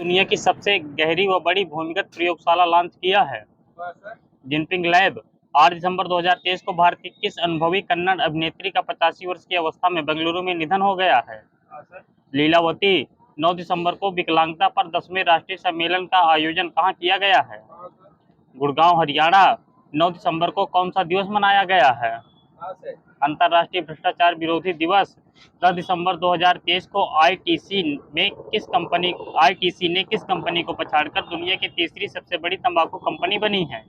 दुनिया की सबसे गहरी व बड़ी भूमिगत प्रयोगशाला लॉन्च किया है। Jinping lab. 8 दिसंबर 2023 को भारत की किस अनुभवी कन्नड़ अभिनेत्री का 85 वर्ष की अवस्था में बेंगलुरु में निधन हो गया है? लीलावती। 9 दिसंबर को विकलांगता पर 10वें राष्ट्रीय सम्मेलन का आयोजन कहाँ किया गया है? गुड़गांव, हरियाणा। 9 दिसंबर को कौन सा दिवस मनाया गया है? अंतर्राष्ट्रीय भ्रष्टाचार विरोधी दिवस। 10 दिसंबर 2023 को आईटीसी ने किस कंपनी को पछाड़कर दुनिया की तीसरी सबसे बड़ी तंबाकू कंपनी बनी है?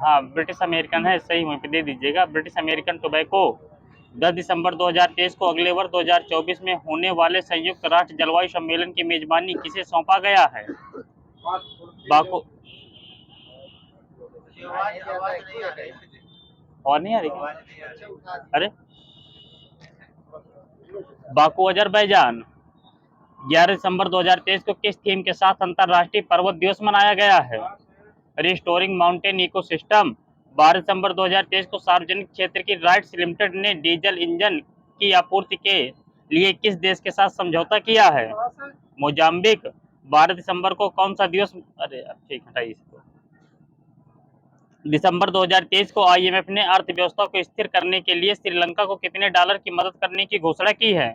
हाँ, ब्रिटिश अमेरिकन है, सही वहीं पे दे दीजिएगा, ब्रिटिश अमेरिकन टोबैको। 10 दिसंबर 2023 को अगले वर्ष 2024 में होने वाले संयुक्त राष्ट्र जलवायु सम्मेलन की मेजबानी किसे सौंपा गया है? बाको और नहीं आ रही? अरे बाकू अजरबैजान। 11 दिसंबर 2023 को किस थीम के साथ अंतर्राष्ट्रीय पर्वत दिवस मनाया गया है? Restoring mountain ecosystem. 12 दिसंबर 2023 को सार्वजनिक क्षेत्र की राइट्स लिमिटेड ने डीजल इंजन की आपूर्ति के लिए किस देश के साथ समझौता किया है? मोजाम्बिक। 12 दिसंबर को कौन सा दिवस, अरे ठीक हटाइए इसको। दिसंबर 2023 को आईएमएफ ने अर्थव्यवस्था को स्थिर करने के लिए श्रीलंका को कितने डॉलर की मदद करने की घोषणा की है?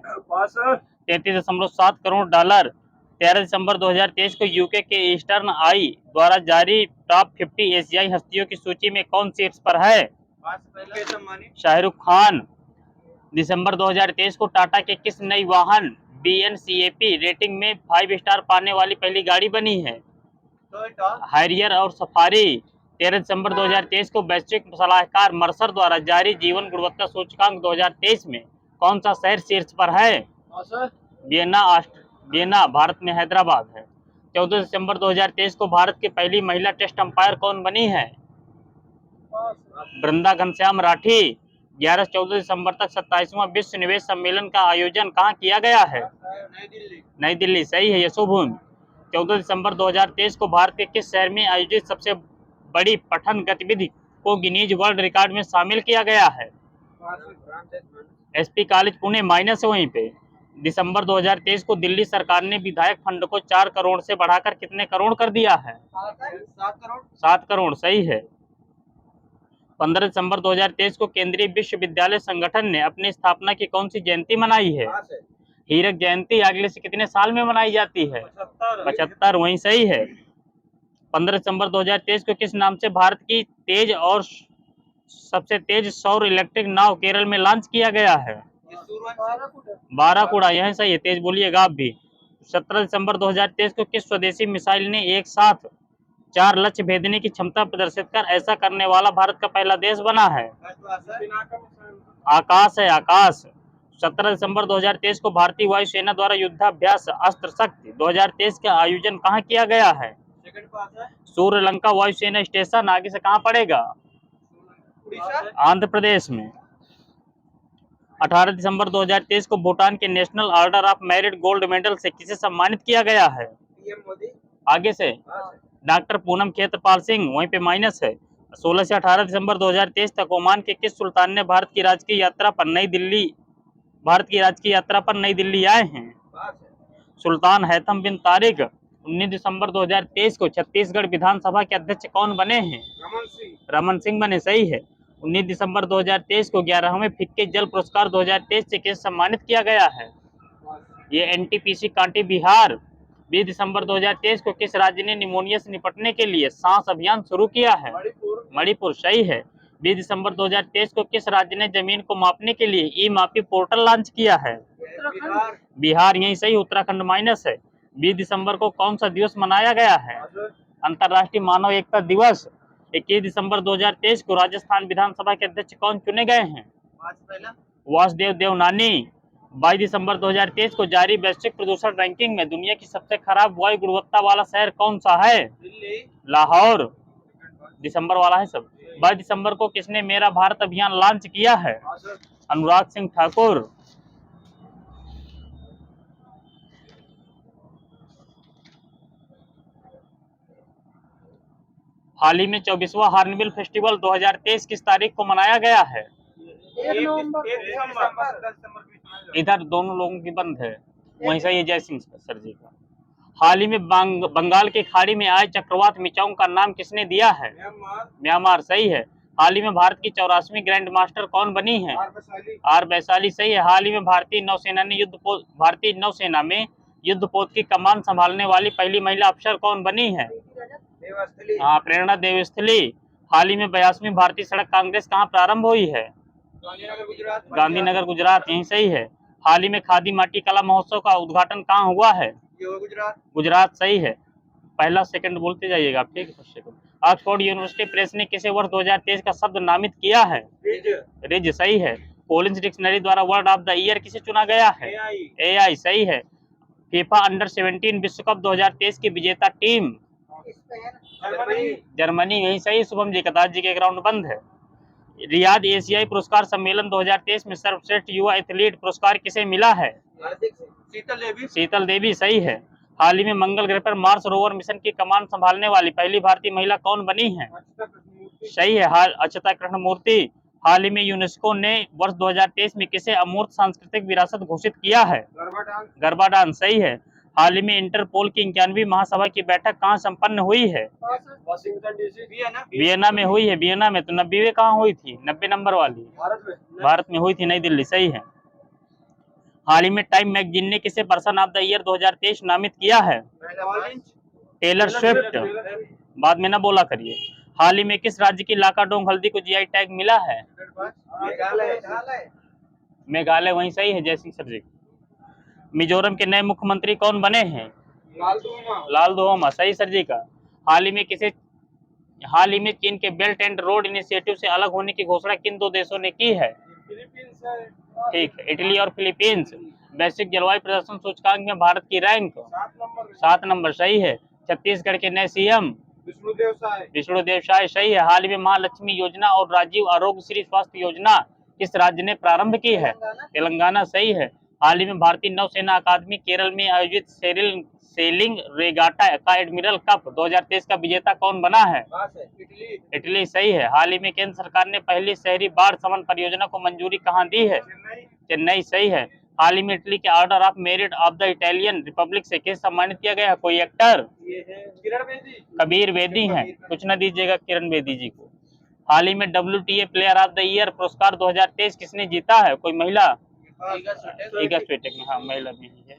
33.7 करोड़ डॉलर। 13 दिसंबर 2023 को यूके के ईस्टर्न आई द्वारा जारी टॉप 50 एशियाई हस्तियों की सूची में कौन शीर्ष पर है? शाहरुख खान। दिसंबर 2023 को टाटा के किस नई वाहन बीएनसीएपी रेटिंग में 5 स्टार पाने वाली पहली गाड़ी बनी है? हारियर और सफारी। 13 दिसंबर 2023 को वैश्विक सलाहकार मर्सर द्वारा जारी जीवन गुणवत्ता सूचकांक 2023 में कौन सा शहर शीर्ष पर है? वियना, भारत में हैदराबाद है। 14 दिसंबर 2023 को भारत की पहली महिला टेस्ट अंपायर कौन बनी है? वृंदा घनश्याम राठी। 11 से 14 दिसंबर तक 27वां विश्व निवेश सम्मेलन का आयोजन कहाँ किया गया है? नई दिल्ली, सही है, यशोभूमि। 14 दिसंबर 2023 को भारत के किस शहर में आयोजित सबसे बड़ी पठन गतिविधि को गिनीज वर्ल्ड रिकॉर्ड में शामिल किया गया है? एसपी कॉलेज पुणे, माइनस है वहीं पे। दिसंबर 2023 को दिल्ली सरकार ने विधायक फंड को 4 करोड़ से बढ़ाकर कितने करोड़ कर दिया है? 7 करोड़, सही है। 15 दिसंबर 2023 को केंद्रीय विश्वविद्यालय संगठन ने अपनी स्थापना की कौन सी जयंती मनाई है? हीरक जयंती। अगले से कितने साल में मनाई जाती है? 75, वहीं सही है। 15 दिसंबर 2023 को किस नाम से भारत की तेज और सबसे तेज सौर इलेक्ट्रिक नाव केरल में लॉन्च किया गया है? बाराकुड़ा, यह सही है, तेज बोलिएगा आप भी। 17 दिसंबर 2023 को किस स्वदेशी मिसाइल ने एक साथ 4 लक्ष्य भेदने की क्षमता प्रदर्शित कर ऐसा करने वाला भारत का पहला देश बना है? आकाश है, आकाश। 17 दिसंबर 2023 को भारतीय वायुसेना द्वारा युद्धाभ्यास अस्त्र शक्ति 2023 का आयोजन कहाँ किया गया है? सूर्यलंका वायुसेना स्टेशन, आगे से कहाँ पड़ेगा? आंध्र प्रदेश में। 18 दिसंबर 2023 को भूटान के national order of merit gold medal से किसे सम्मानित किया गया है? आगे से डॉक्टर पूनम खेत्रपाल सिंह, वहीं पे माइनस है। 16 से 18 दिसंबर 2023 तक ओमान के किस सुल्तान ने भारत की राजकीय यात्रा पर नई दिल्ली आए हैं? सुल्तान हैथम बिन तारिक। 19 दिसंबर 2023 को छत्तीसगढ़ विधानसभा के अध्यक्ष कौन बने हैं? रमन सिंह बने, सही है। 19 दिसंबर 2023 को 11वें फिक्की जल पुरस्कार 2023 से किसे सम्मानित किया गया है? ये एनटीपीसी कांटी, बिहार। 20 दिसंबर 2023 को किस राज्य ने निमोनिया से निपटने के लिए सांस अभियान शुरू किया है? मणिपुर, सही है। 20 दिसंबर 2023 को किस राज्य ने जमीन को मापने के लिए ई मापी पोर्टल लॉन्च किया है? बिहार, यही सही, उत्तराखंड माइनस है। 20 दिसंबर को कौन सा दिवस मनाया गया है? अंतर्राष्ट्रीय मानव एकता दिवस। 21 दिसंबर 2023 को राजस्थान विधानसभा के अध्यक्ष कौन चुने गए हैं? वासुदेव देवनानी। 22 दिसंबर 2023 को जारी वैश्विक प्रदूषण रैंकिंग में दुनिया की सबसे खराब वायु गुणवत्ता वाला शहर कौन सा है? लाहौर, दिसंबर वाला है सब। 22 दिसंबर को किसने मेरा भारत अभियान लॉन्च किया है? अनुराग सिंह ठाकुर। हाल ही में 24वां हार्नबिल फेस्टिवल 2023 किस तारीख को मनाया गया है? इधर दोनों लोगों की बंद है। वहीं सही है जय सिंह सर जी का। हाल ही में बंगाल की खाड़ी में आए चक्रवात मिचांग का नाम किसने दिया है? म्यांमार सही है। हाल ही में भारत की 84वीं ग्रैंड मास्टर कौन बनी है? आर वैशाली सही है। हाल ही में भारतीय नौसेना में युद्धपोत की कमान संभालने वाली पहली महिला अफसर कौन बनी है? हाँ, प्रेरणा देवस्थली। हाल ही में 82वीं भारतीय सड़क कांग्रेस कहाँ प्रारंभ हुई है? गांधीनगर गुजरात, यही सही है। हाल ही में खादी माटी कला महोत्सव का उद्घाटन कहाँ हुआ है? गुजरात सही है। पहला सेकंड बोलते जाइएगा आप, ठीक है? First second. Oxford university press ने किसे वर्ष 2023 का शब्द नामित किया है? रिज सही है। कोलिंस डिक्शनरी द्वारा वर्ड ऑफ द ईयर किसे चुना गया है? एआई सही है। फीफा अंडर 17 विश्व कप 2023 की विजेता टीम? जर्मनी, यही सही शुभम जी। कदार जी के ग्राउंड बंद है। रियाद एशियाई पुरस्कार सम्मेलन 2023 में सर्वश्रेष्ठ युवा एथलीट पुरस्कार किसे मिला है? शीतल देवी सही है। हाल ही में मंगल ग्रह पर मार्स रोवर मिशन की कमान संभालने वाली पहली भारतीय महिला कौन बनी है? सही है, अक्षता कृष्णमूर्ति। हाल ही में यूनेस्को ने वर्ष 2023 में किसे अमूर्त सांस्कृतिक विरासत घोषित किया है? गरबा डांस सही है। हाल ही में इंटरपोल की 91वीं महासभा की बैठक कहाँ संपन्न हुई है? वियना में हुई है। वियना में। तो 90वीं कहाँ हुई थी? 90 नंबर वाली भारत में हुई थी, नई दिल्ली सही है। हाल ही में टाइम मैगजीन ने किसे पर्सन ऑफ द ईयर 2023 नामित किया है? Taylor Swift. बाद में ना बोला करिए। हाल ही में किस राज्य की लाकाडोंग हल्दी को जीआई टैग मिला है? मेघालय, वहीं सही है जय सिंह सर जी। मिजोरम के नए मुख्यमंत्री कौन बने हैं? लाल दुहोमा सही सर जी का। हाल ही में चीन के बेल्ट एंड रोड इनिशिएटिव से अलग होने की घोषणा किन दो देशों ने की है? ठीक है, इटली और फिलीपींस। वैश्विक जलवायु प्रदर्शन सूचकांक में भारत की रैंक 7 नंबर सही है। छत्तीसगढ़ के नए सीएम? विष्णुदेव साय सही है। हाल ही में महालक्ष्मी योजना और राजीव आरोग्य श्री स्वास्थ्य योजना किस राज्य ने प्रारंभ की है? तेलंगाना सही है। हाल ही में भारतीय नौसेना अकादमी केरल में आयोजित सेलिंग रेगाटा का एडमिरल कप 2023 का विजेता कौन बना है? इटली सही है। हाल ही में केंद्र सरकार ने पहली शहरी बाढ़ शमन परियोजना को मंजूरी कहाँ दी है? चेन्नई सही है। हाल ही में इटली के order of merit of the Italian Republic से किस सम्मानित किया गया? कोई एक्टर? कबीर बेदी हैं। कुछ न दीजिएगा किरण बेदी जी को। हाल ही में WTA player of the year पुरस्कार 2023 किसने जीता है? कोई महिला? ईगा स्वीटेक में, हाँ महिला भी है,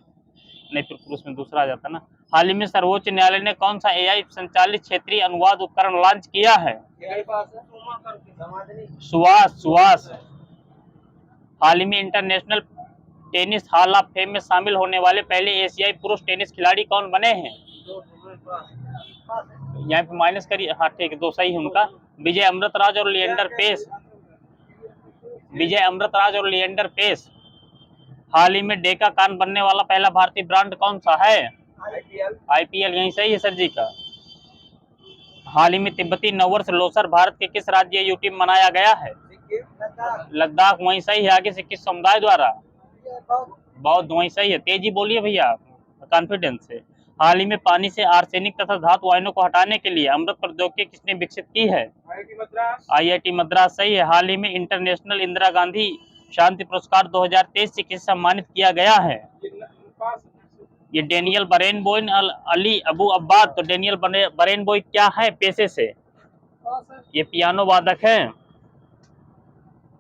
नहीं फिर पुरुष में दूसरा आ जाता ना। हाल ही में सर्वोच्च न्यायालय ने कौन सा AI संचालित क्षेत्रीय अनुवाद उपकरण लॉन्च किया है? सुवास। हाल ही में international tennis hall of fame में शामिल होने वाले पहले एशियाई पुरुष टेनिस खिलाड़ी कौन बने हैं? यहाँ पे माइनस करिए, हाँ ठीक है, दो सही है उनका। विजय अमृतराज और लिएंडर पेस। हाल ही में डेका कान बनने वाला पहला भारतीय ब्रांड कौन सा है? IPL, यही सही है सर जी का। हाल ही में तिब्बती नववर्ष लोसर भारत के किस राज्य यूटी में मनाया गया है? लद्दाख, वहीं सही है। आगे से किस समुदाय द्वारा? बौद्ध, वहीं सही है। तेजी बोलिए भैया कॉन्फिडेंस से। हाल ही में पानी से आर्सेनिक तथा धातु आयनों को हटाने के लिए अमृत प्रौद्योगिकी किसने विकसित की है? IIT मद्रास सही है। हाल ही में इंटरनेशनल इंदिरा गांधी शांति पुरस्कार 2023 से किसे सम्मानित किया गया है? ये डेनियल बरेनबोइन अली अबू अब्बाद। तो डेनियल बरेनबोई क्या है पेशे से? ये पियानो वादक है।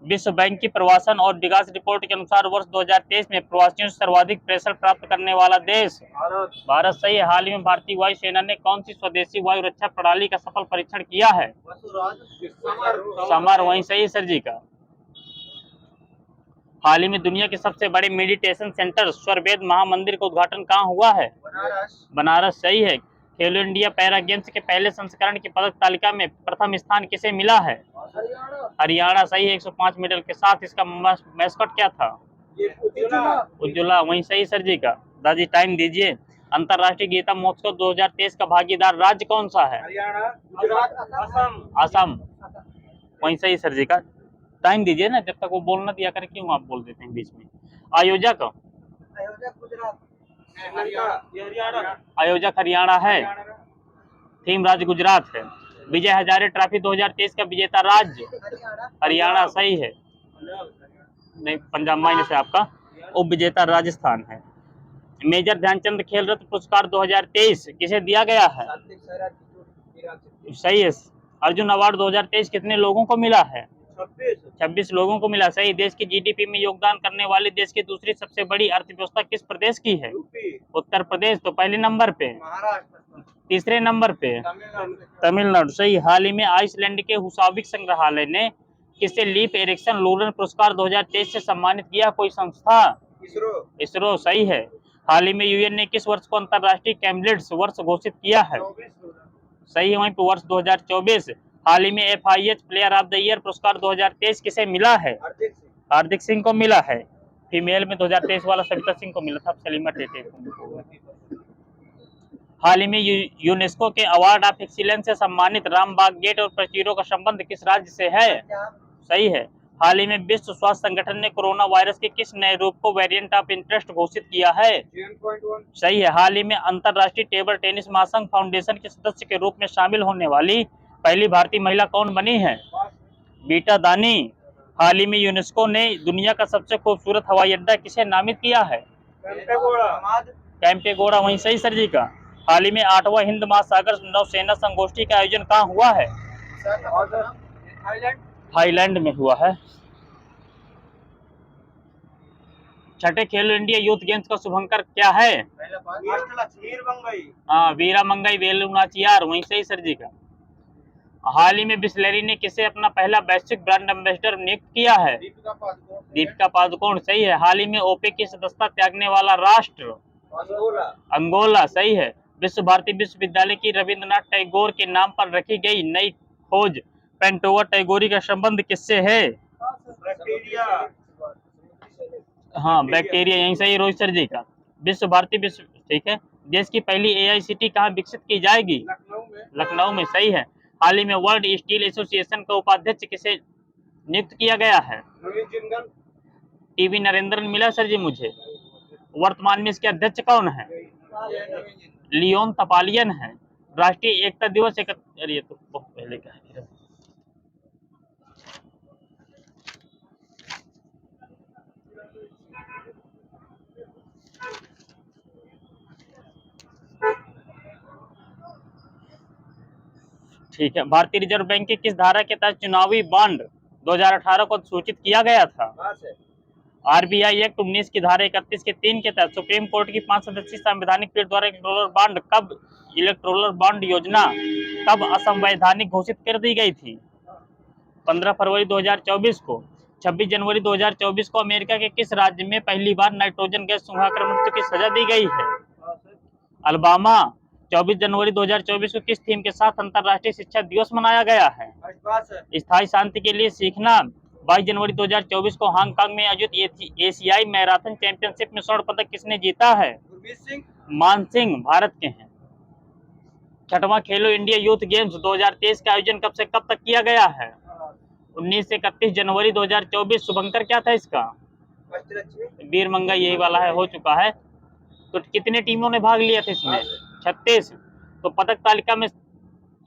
विश्व बैंक की प्रवासन और विकास रिपोर्ट के अनुसार वर्ष 2023 में प्रवासियों से सर्वाधिक प्रेशर प्राप्त करने वाला देश भारत सही है। हाल ही में भारतीय वायुसेना ने कौन सी स्वदेशी वायु रक्षा प्रणाली का सफल परीक्षण किया है? समर, वहीं सही सर जी का। हाल ही में दुनिया के सबसे बड़े मेडिटेशन सेंटर स्वरवेद महामंदिर का उद्घाटन कहाँ हुआ है? बनारस सही है। खेलो इंडिया पैरा गेम्स के पहले संस्करण की पदक तालिका में प्रथम स्थान किसे मिला है? हरियाणा सही है। 105 मेडल के साथ इसका मैस्कट क्या था? उज्ज्वला, वहीं सही सर जी का। दादी टाइम दीजिए। अंतर्राष्ट्रीय गीता महोत्सव 2023 का भागीदार राज्य कौन सा है? असम, वहीं सही सर जी का। टाइम दीजिए ना, जब तक वो बोलना दिया करे क्यों आप बोल देते हैं बीच में? आयोजक हरियाणा है। थीम राज्य गुजरात है। विजय हजारे ट्रॉफी 2023 का विजेता राज्य हरियाणा सही है। नहीं, पंजाब माइनस है आपका। उप विजेता राजस्थान है। मेजर ध्यानचंद खेल रत्न पुरस्कार 2023 किसे दिया गया है? सही है। अर्जुन अवार्ड 2023 कितने लोगों को मिला है? 26 लोगों को मिला। सही। देश की जीडीपी में योगदान करने वाली देश की दूसरी सबसे बड़ी अर्थव्यवस्था किस प्रदेश की है? उत्तर प्रदेश। तो पहले नंबर पे, तीसरे नंबर पे तमिलनाडु। सही। हाल ही में आइसलैंड के हुसाविक संग्रहालय ने किसे लीप एरिक्सन लोरेन पुरस्कार 2023 से सम्मानित किया? कोई संस्था? इसरो। सही है। हाल ही में यूएन ने किस वर्ष को अंतरराष्ट्रीय कैम्ब्रिड्ज वर्ष घोषित किया है? सही है, वहीं पे वर्ष 2024। हाल ही में FIH player of the year पुरस्कार 2023 किसे मिला है? हार्दिक सिंह को मिला है। फीमेल में 2023 वाला सविता सिंह को मिला था, सलीमा टेटे को। हाल ही में यूनेस्को के अवार्ड ऑफ एक्सीलेंस से सम्मानित रामबाग गेट और प्राचीरों का संबंध किस राज्य से है? सही है। हाल ही में विश्व स्वास्थ्य संगठन ने कोरोना वायरस के किस नए रूप को वेरिएंट ऑफ इंटरेस्ट घोषित किया है? सही है। हाल ही में अंतरराष्ट्रीय टेबल टेनिस महासंघ फाउंडेशन के सदस्य के रूप में शामिल होने वाली पहली भारतीय महिला कौन बनी है? बीटा दानी। हाल ही में यूनेस्को ने दुनिया का सबसे खूबसूरत हवाई अड्डा किसे नामित किया है? कैंपेगौड़ा। वहीं सही सर जी का। हाल ही में 8वां हिंद महासागर नौसेना संगोष्ठी का आयोजन कहाँ हुआ है? थाईलैंड में हुआ है। छठे खेलो इंडिया यूथ गेम्स का शुभंकर क्या है? हाँ, वीरा मंगई वेलु नाचियार। वहीं सही सर जी का। हाल ही में बिस्लेरी ने किसे अपना पहला वैश्विक ब्रांड एम्बेसडर नियुक्त किया है? दीपिका पादुकोण। सही है। हाल ही में ओपेक की सदस्यता त्यागने वाला राष्ट्र? अंगोला। सही है। विश्व भारती विश्वविद्यालय की रविंद्रनाथ टैगोर के नाम पर रखी गई नई खोज पेंटोवा टैगोरी का संबंध किससे है? हाँ, बैक्टीरिया। यहीं सही रोहित सर जी का। विश्व भारती विश्व, ठीक है। देश की पहली AICT कहाँ विकसित की जाएगी? लखनऊ में। सही है। हाल ही में वर्ल्ड स्टील एसोसिएशन का उपाध्यक्ष किसे नियुक्त किया गया है? टीवी नरेंद्रन मिला सर जी मुझे। वर्तमान में इसके अध्यक्ष कौन है? लियोन तपालियन है। राष्ट्रीय एकता दिवस अरे ये तो बहुत पहले का है। ठीक है। भारतीय रिजर्व बैंक की किस धारा के तहत चुनावी बॉन्ड 2018 को सूचित किया गया था? RBI एक्ट 19 की धारा 31 के 3 के तहत सुप्रीम कोर्ट की 5 सदस्यीय संवैधानिक पीठ द्वारा इलेक्टोरल बॉन्ड योजना कब असंवैधानिक घोषित कर दी गई थी? 15 फरवरी 2024 को। 26 जनवरी 2024 को अमेरिका के किस राज्य में पहली बार नाइट्रोजन गैस सुखाकर मृत्यु की सजा दी गई है? अलबामा। 24 जनवरी 2024 को किस थीम के साथ अंतरराष्ट्रीय शिक्षा दिवस मनाया गया है? स्थायी शांति के लिए सीखना। 22 जनवरी 2024 को हांगकांग में आयोजित एशियाई मैराथन चैंपियनशिप में स्वर्ण पदक किसने जीता है? मान सिंह भारत के हैं। छठवां खेलो इंडिया यूथ गेम्स 2023 का आयोजन कब से कब तक किया गया है? 19 से 31 जनवरी 2024। शुभंकर क्या था इसका? वीर मंगा। यही वाला है, हो चुका है। तो कितने टीमों ने भाग लिया था इसमें? 36। तो पदक तालिका में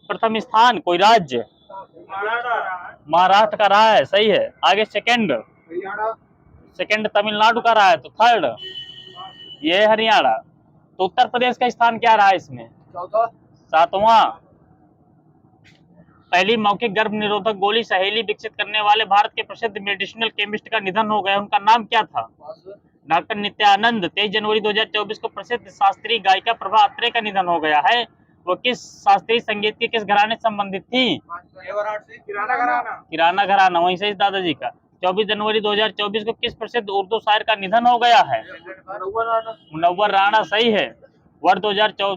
प्रथम स्थान कोई राज्य? महाराष्ट्र का रहा है। सही है। आगे सेकंड तमिलनाडु का रहा है। तो थर्ड ये हरियाणा। तो उत्तर प्रदेश का स्थान क्या रहा है इसमें? 7वां। पहली मौखिक गर्भ निरोधक गोली सहेली विकसित करने वाले भारत के प्रसिद्ध मेडिसिनल केमिस्ट का निधन हो गया, उनका नाम क्या था? डॉक्टर नित्यानंद। 23 जनवरी 2024 को प्रसिद्ध शास्त्रीय गायिका प्रभा अत्रे का निधन हो गया है। वो किस शास्त्रीय संगीत के किस घराने से संबंधित थी? किराना घराना। वहीं से दादाजी का। 24 जनवरी 2024 को किस प्रसिद्ध उर्दू शायर का निधन हो गया है? मुनव्वर राणा। सही है। वर्ष 2014।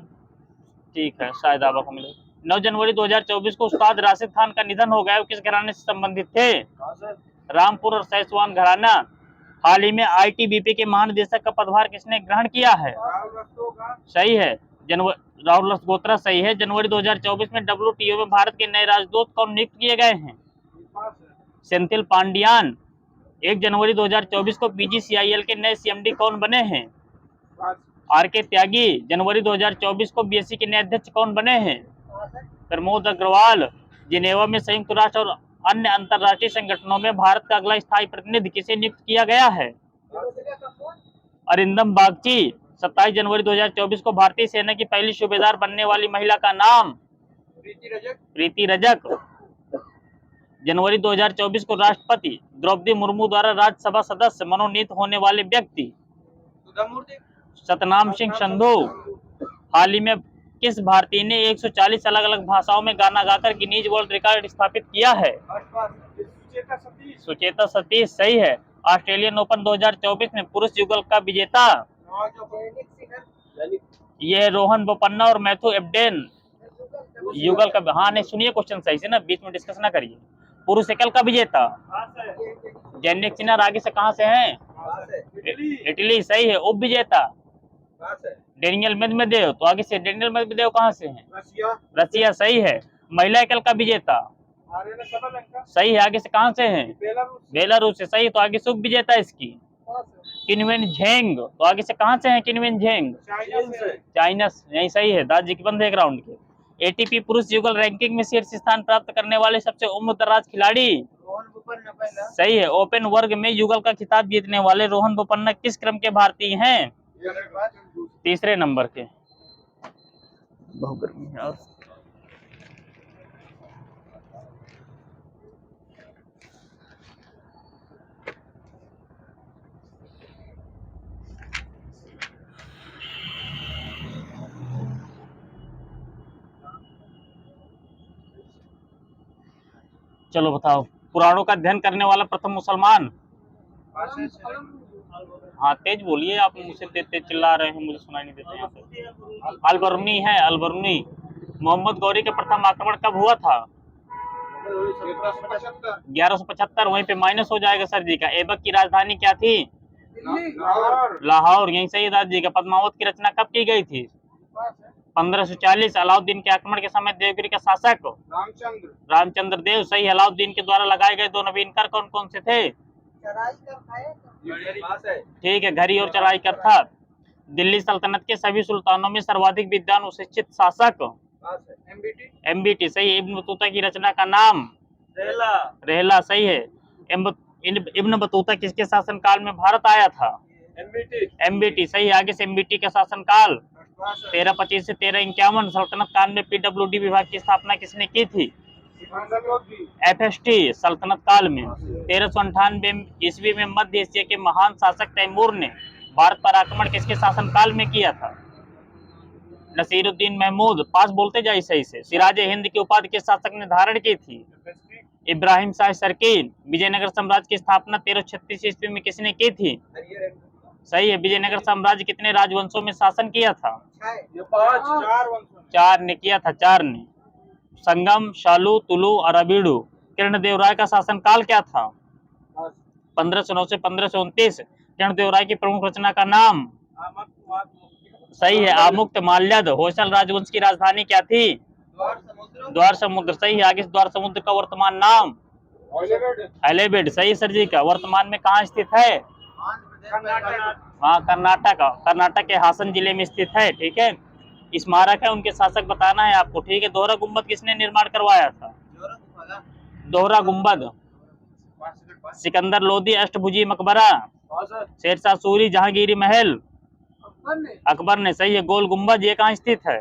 ठीक है, शायद आपको मिले। 9 जनवरी 2024 को उस्ताद राशिद खान का निधन हो गया। वो किस घराने से संबंधित थे? रामपुर और सैसवान घराना। हाल ही में ITBP के महानिदेशक का पदभार किसने ग्रहण किया है? सही है, राहुल रसगोत्रा। सही है। जनवरी 2024 में WTO में भारत के नए राजदूत कौन नियुक्त किए गए हैं? सेंथिल पांडियान। 1 जनवरी 2024 को PGCIL के नए CMD कौन बने हैं? RK त्यागी। जनवरी 2024 को BSE के नए अध्यक्ष कौन बने हैं? प्रमोद अग्रवाल। जिनेवा में संयुक्त राष्ट्र और अन्य अंतरराष्ट्रीय संगठनों में भारत का अगला स्थायी प्रतिनिधि किसे नियुक्त किया गया है? अरिंदम बागची। 27 जनवरी 2024 को भारतीय सेना की पहली सूबेदार बनने वाली महिला का नाम? प्रीति रजक। जनवरी 2024 को राष्ट्रपति द्रौपदी मुर्मू द्वारा राज्यसभा सदस्य मनोनीत होने वाले व्यक्ति? सतनाम सिंह संधू। हाल ही में किस भारतीय ने 140 अलग अलग भाषाओं में गाना गाकर गिनीज वर्ल्ड रिकॉर्ड स्थापित किया है? सुचेता सतीश सही है। ऑस्ट्रेलियन ओपन 2024 में पुरुष युगल का विजेता? ये रोहन बोपन्ना और मैथ्यू एबडेन युगल का। हाँ नहीं, सुनिए क्वेश्चन सही से ना, बीच में डिस्कस ना करिए। पुरुष एकल का विजेता? जेनिक सिन्नर आगे से कहाँ से हैं? इटली सही है। उप विजेता? Daniel Medvedev. तो आगे से डेनियल मेदवेदेव कहाँ से हैं? रसिया सही है। महिला एकल का विजेता? सही है। आगे से कहाँ से हैं? बेलारूस से सही। तो आगे से उप विजेता इसकी? Qinwen Zheng. तो आगे से कहाँ से हैं किनवेन झेंग? चाइना। नहीं सही है। दादी की बंद एक राउंड के। एटीपी पुरुष युगल रैंकिंग में शीर्ष स्थान प्राप्त करने वाले सबसे उम्रदराज खिलाड़ी? सही है। ओपन वर्ग में युगल का खिताब जीतने वाले रोहन बोपन्ना किस क्रम के भारतीय हैं? तीसरे नंबर के। बहुत गर्मी है। और चलो बताओ, पुराणों का अध्ययन करने वाला प्रथम मुसलमान? हाँ तेज बोलिए, आप मुझसे तेज तेज चिल्ला रहे हैं, मुझे सुनाई नहीं देता यहाँ से। अल-बरूनी है, अल-बरूनी। मोहम्मद गौरी का प्रथम आक्रमण कब हुआ था? 1175। वहीं पे माइनस हो जाएगा सर जी का। ऐबक की राजधानी क्या थी? लाहौर। यहीं सही दाद जी का। पद्मावत की रचना कब की गई थी? 1540। अलाउद्दीन के आक्रमण के समय देवगिरी का शासक? रामचंद्र देव सही। अलाउद्दीन के द्वारा लगाए गए 2 नवीनकर कौन कौन से थे? ठीक है, घड़ी और चराई कर था। दिल्ली सल्तनत के सभी सुल्तानों में सर्वाधिक विद्वान और शिक्षित शासक? एमबीटी सही। इब्न बतूता की रचना का नाम? रेहला सही है। इब्न बतूता किसके शासनकाल में भारत आया था? एमबीटी सही। आगे से एमबीटी का शासनकाल? 1325 से 1351। सल्तनत काल में पीडब्ल्यूडी विभाग की स्थापना किसने की थी? एफएसटी सल्तनत काल में। 1398 ईस्वी में मध्य एशिया के महान शासक तैमूर ने भारत पर आक्रमण किसके शासनकाल में किया था? नसीरुद्दीन महमूद। पास बोलते जाइए सही से। सिराजे हिंद की उपाधि किस शासक ने धारण की थी? इब्राहिम शाह सरकीन। विजयनगर साम्राज्य की स्थापना 1336 ईस्वी में किसने की थी? सही है। विजयनगर साम्राज्य कितने राजवंशों में शासन किया था? 4 ने किया था। 4 ने। संगम, शालू, तुलु और अबीडू। कृष्णदेवराय का शासनकाल क्या था? 1509 से 1529। कृष्णदेवराय की प्रमुख रचना का नाम? सही है। आमुक्त माल्यद। होयसल राजवंश की राजधानी क्या थी? द्वार समुद्र सही है। आगे द्वार समुद्र का वर्तमान नाम? एलेबेड सही सर जी का। वर्तमान में कहाँ स्थित है? हाँ कर्नाटक। कर्नाटक के हासन जिले में स्थित है। ठीक है। स्मारक है, उनके शासक बताना है आपको। ठीक है। दोहरा गुम्बद किसने निर्माण करवाया था? दोहरा गुम्बद? सिकंदर लोदी। अष्टभुजी मकबरा? शेरशाह सूरी। जहांगीरी महल? अकबर ने सही है। गोल गुम्बद ये कहाँ स्थित है?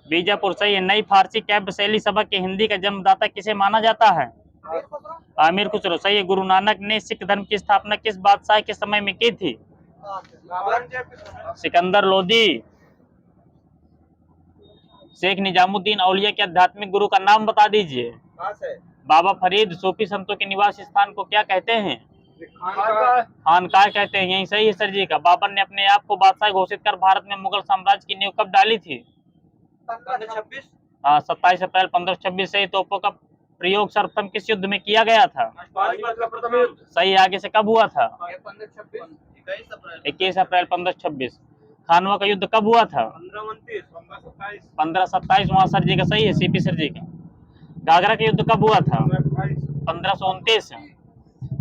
बीजापुर सही है। नई फारसी काव्य शैली सबक के हिंदी का जन्मदाता किसे माना जाता है? आमिर खुसरो सही है। गुरु नानक ने सिख धर्म की स्थापना किस बादशाह के समय में की थी? सिकंदर लोदी। शेख निजामुद्दीन औलिया के आध्यात्मिक गुरु का नाम बता दीजिए। बाबा फरीद। सूफी संतों के निवास स्थान को क्या कहते हैं? खानकाह कहते हैं। यही सही है सर जी का। बाबर ने अपने आप को बादशाह घोषित कर भारत में मुगल साम्राज्य की नींव कब डाली थी? 27 अप्रैल 1526 से। तोपों का प्रयोग सर्वप्रथम किस युद्ध में किया गया था? सही। आगे से कब हुआ था? 21 अप्रैल 1526। खानवा का युद्ध कब हुआ था? 1527। वहाँ सर जी का सही है। सीपी सर जी का। घाघरा का युद्ध कब हुआ था? 1529।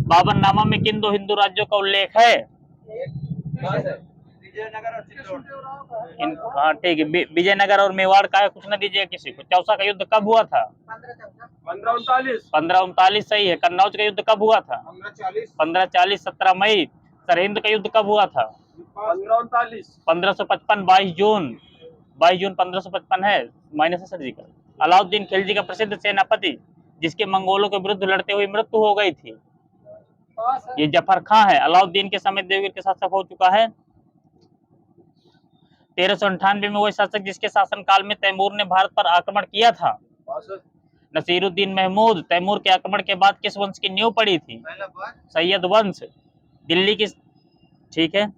बाबरनामा में किन 2 हिंदू राज्यों का उल्लेख है? हाँ ठीक है। विजयनगर और मेवाड़ का कुछ न दीजिएगा किसी को। चौसा का युद्ध कब हुआ था? 1539 सही है। कन्नौज का युद्ध कब हुआ था? 1540। 17 मई। सरहिंद का युद्ध कब हुआ था? 1555 22 जून 1555 है, माइनस है सर जी का। अलाउद्दीन खिलजी का प्रसिद्ध सेनापति जिसके मंगोलों के विरुद्ध लड़ते हुए मृत्यु हो गई थी, ये जफर खां है। अलाउद्दीन के समय देवगिर के शासक हो चुका है। 1398 में वही शासक जिसके शासनकाल में तैमूर ने भारत पर आक्रमण किया था। नसीरुद्दीन महमूद, तैमूर के आक्रमण के बाद किस वंश की नींव पड़ी थी? सैयद वंश। दिल्ली की, ठीक है।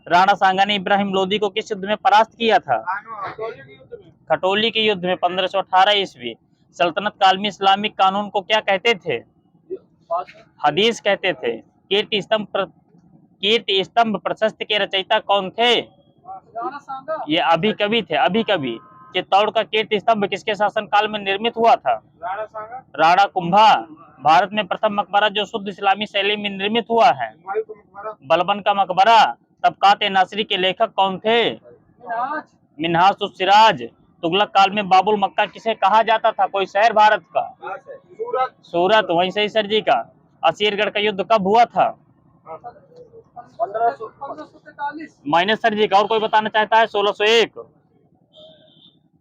राणा सांगा ने इब्राहिम लोदी को किस युद्ध में परास्त किया था? खटोली के युद्ध में 1518 ईस्वी। सल्तनत काल में इस्लामिक कानून को क्या कहते थे? हदीस कहते थे। कीर्ति स्तंभ प्रशस्ति के रचयिता कौन थे? ये अभी कवि थे, अभी कवि। चित्तौड़ का कीर्ति स्तंभ किसके शासनकाल में निर्मित हुआ था? राणा कुंभा। भारत में प्रथम मकबरा जो शुद्ध इस्लामी शैली में निर्मित हुआ है? बलबन का मकबरा। तबकात नासिरी के लेखक कौन थे? मिन्हाज उस सिराज। तुगलक काल में बाबुल मक्का किसे कहा जाता था? कोई शहर भारत का? सूरत। वहीं सही सर जी का। असीरगढ़ का युद्ध कब हुआ था? 1543 माइनस सर जी का। और कोई बताना चाहता है? 1601।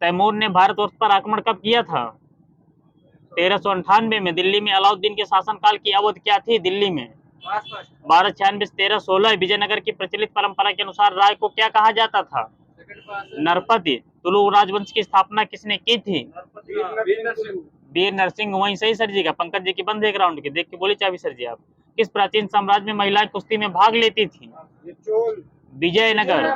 तैमूर ने भारतवर्ष पर आक्रमण कब किया था? 1398 में। दिल्ली में अलाउद्दीन के शासनकाल की अवधि क्या थी? दिल्ली में 1296 1316। विजयनगर की प्रचलित परंपरा के अनुसार राय को क्या कहा जाता था? नरपति। तुलु राजवंश की स्थापना किसने की थी? वीर नरसिंह। वहीं सही सर जी का। पंकज जी की बंद एक राउंड की देख के बोली चाबी सर जी आप। किस प्राचीन साम्राज्य में महिलाएं कुश्ती में भाग लेती थी? विजयनगर।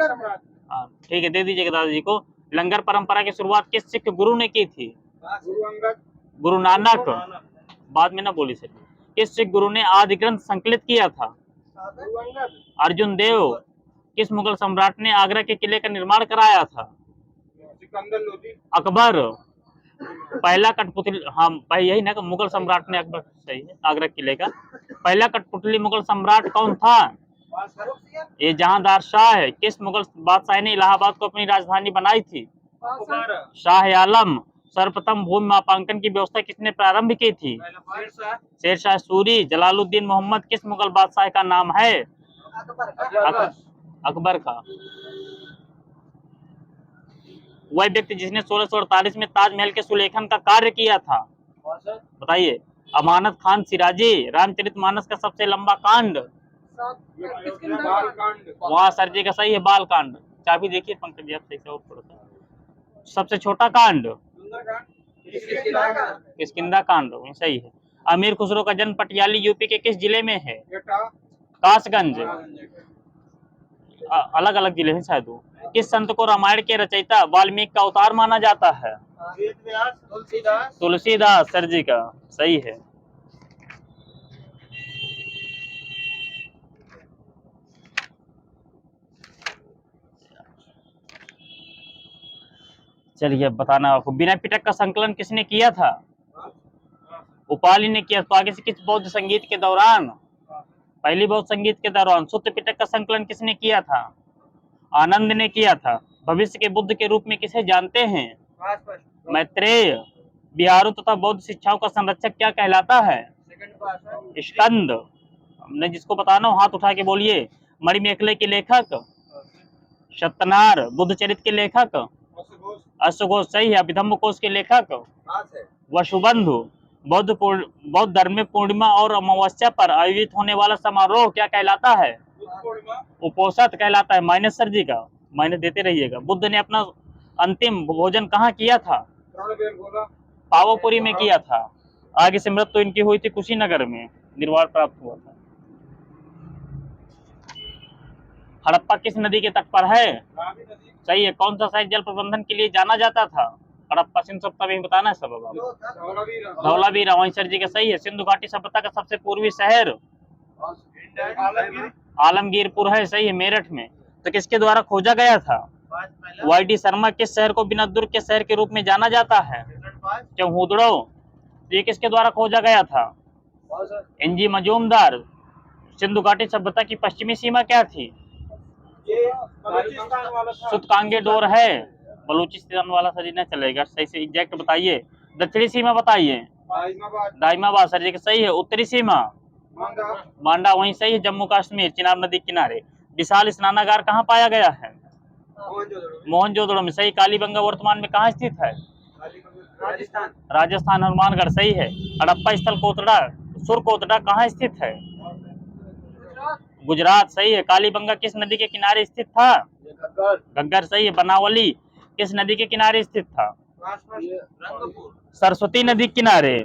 ठीक है, दे दीजिएगा दादाजी को। लंगर परंपरा की शुरुआत किस सिख गुरु ने की थी? गुरु नानक। बाद में ना बोली सर। किस सिख गुरु ने आदि ग्रंथ संकलित किया था? अर्जुन देव। किस मुगल सम्राट ने आगरा के किले का निर्माण कराया था? अकबर। पहला कठपुतली, हाँ भाई यही ना, मुगल सम्राट ने, अकबर सही है। आगरा किले का पहला कठपुतली मुगल सम्राट कौन था? ये जहांदार शाह है। किस मुगल बादशाह ने इलाहाबाद को अपनी राजधानी बनाई थी? शाह आलम। सर्वप्रथम भूमि मापांकन की व्यवस्था किसने प्रारंभ की थी? शेरशाह सूरी। जलालुद्दीन मोहम्मद किस मुगल बादशाह का नाम है? अकबर का। वह व्यक्ति जिसने 1648 में ताजमहल के सुलेखन का कार्य किया था? बताइए। अमानत खान सिराजी। रामचरितमानस का सबसे लंबा कांड? वहाँ सर जी का सही है, बाल कांड। चाबी देखिए पंकज जी आप सही से, और थोड़ा सा। सबसे छोटा कांड? किष्किंधा कांड। सही है। अमीर खुसरो का जन्म पटियाली यूपी के किस जिले में है? कासगंज। अलग अलग जिले हैं शायद वो। किस संत को रामायण के रचयिता वाल्मीकि का अवतार माना जाता है? तुलसीदास सर जी का। सही है। चलिए बताना आपको। बिना पिटक का संकलन किसने किया था? उपाली ने किया। तो आगे से किस बौद्ध संगीत के दौरान? पहली बौद्ध संगीत के दौरान। सुत्त पिटक का संकलन किसने किया था? आनंद ने किया था। भविष्य के बुद्ध के रूप में किसे जानते हैं? मैत्रेय। बिहारों तथा बौद्ध शिक्षाओं का संरक्षक क्या कहलाता है? स्कंद। हमने जिसको बताना हो हाथ उठा के बोलिए। मणिमेखले के लेखक? सत्यनार। बुद्ध चरित्र के लेखक? अश्वघोष सही है। अभिधम्म कोश के लेखक? वसुबंधु। बौद्ध धर्म में पूर्णिमा और अमावस्या पर आयोजित होने वाला समारोह क्या कहलाता है? उपोषद कहलाता है। माइनस सर जी का। माइनस देते रहिएगा। बुद्ध ने अपना अंतिम भोजन कहाँ किया था? पावापुरी में किया था। आगे से मृत्यु इनकी हुई थी कुशीनगर में, निर्वाण प्राप्त हुआ था। हड़प्पा किस नदी के तट पर है? सही है। कौन सा शहर जल प्रबंधन के लिए जाना जाता था? हड़प्पा। सिंधु सभ्यता में बताना है सब। धौलावीरा। वहीं सर जी का सही है। सिंधु घाटी सभ्यता का सबसे पूर्वी शहर? आलमगीरपुर है। सही है, मेरठ में। तो किसके द्वारा खोजा गया था? वाई.डी. शर्मा। किस शहर को बिना दुर्ग के शहर के रूप में जाना जाता है? चौहुदड़ो। ये किसके द्वारा खोजा गया था? एन.जी. मजूमदार। सिंधु घाटी सभ्यता की पश्चिमी सीमा क्या थी? सुतकांगे डोर है। बलूचिस्तान वाला सर ना चलेगा। सही से एग्जैक्ट बताइए। दक्षिणी सीमा बताइए। दाइमाबाद सर जी का सही है। उत्तरी सीमा? मांडा। वहीं सही है। जम्मू कश्मीर, चिनाब नदी किनारे। विशाल स्नानागार कहाँ पाया गया है? मोहनजोदड़ो में। सही। कालीबंगा वर्तमान में कहाँ स्थित है? राजस्थान। राजस्थान, हनुमानगढ़। सही है। हड़प्पा स्थल कोटड़ा, सुरकोटड़ा कहाँ स्थित है? गुजरात। सही है। कालीबंगा किस नदी के किनारे स्थित था? घग्गर। सही है। बनावली किस नदी के किनारे स्थित था? सरस्वती नदी के किनारे।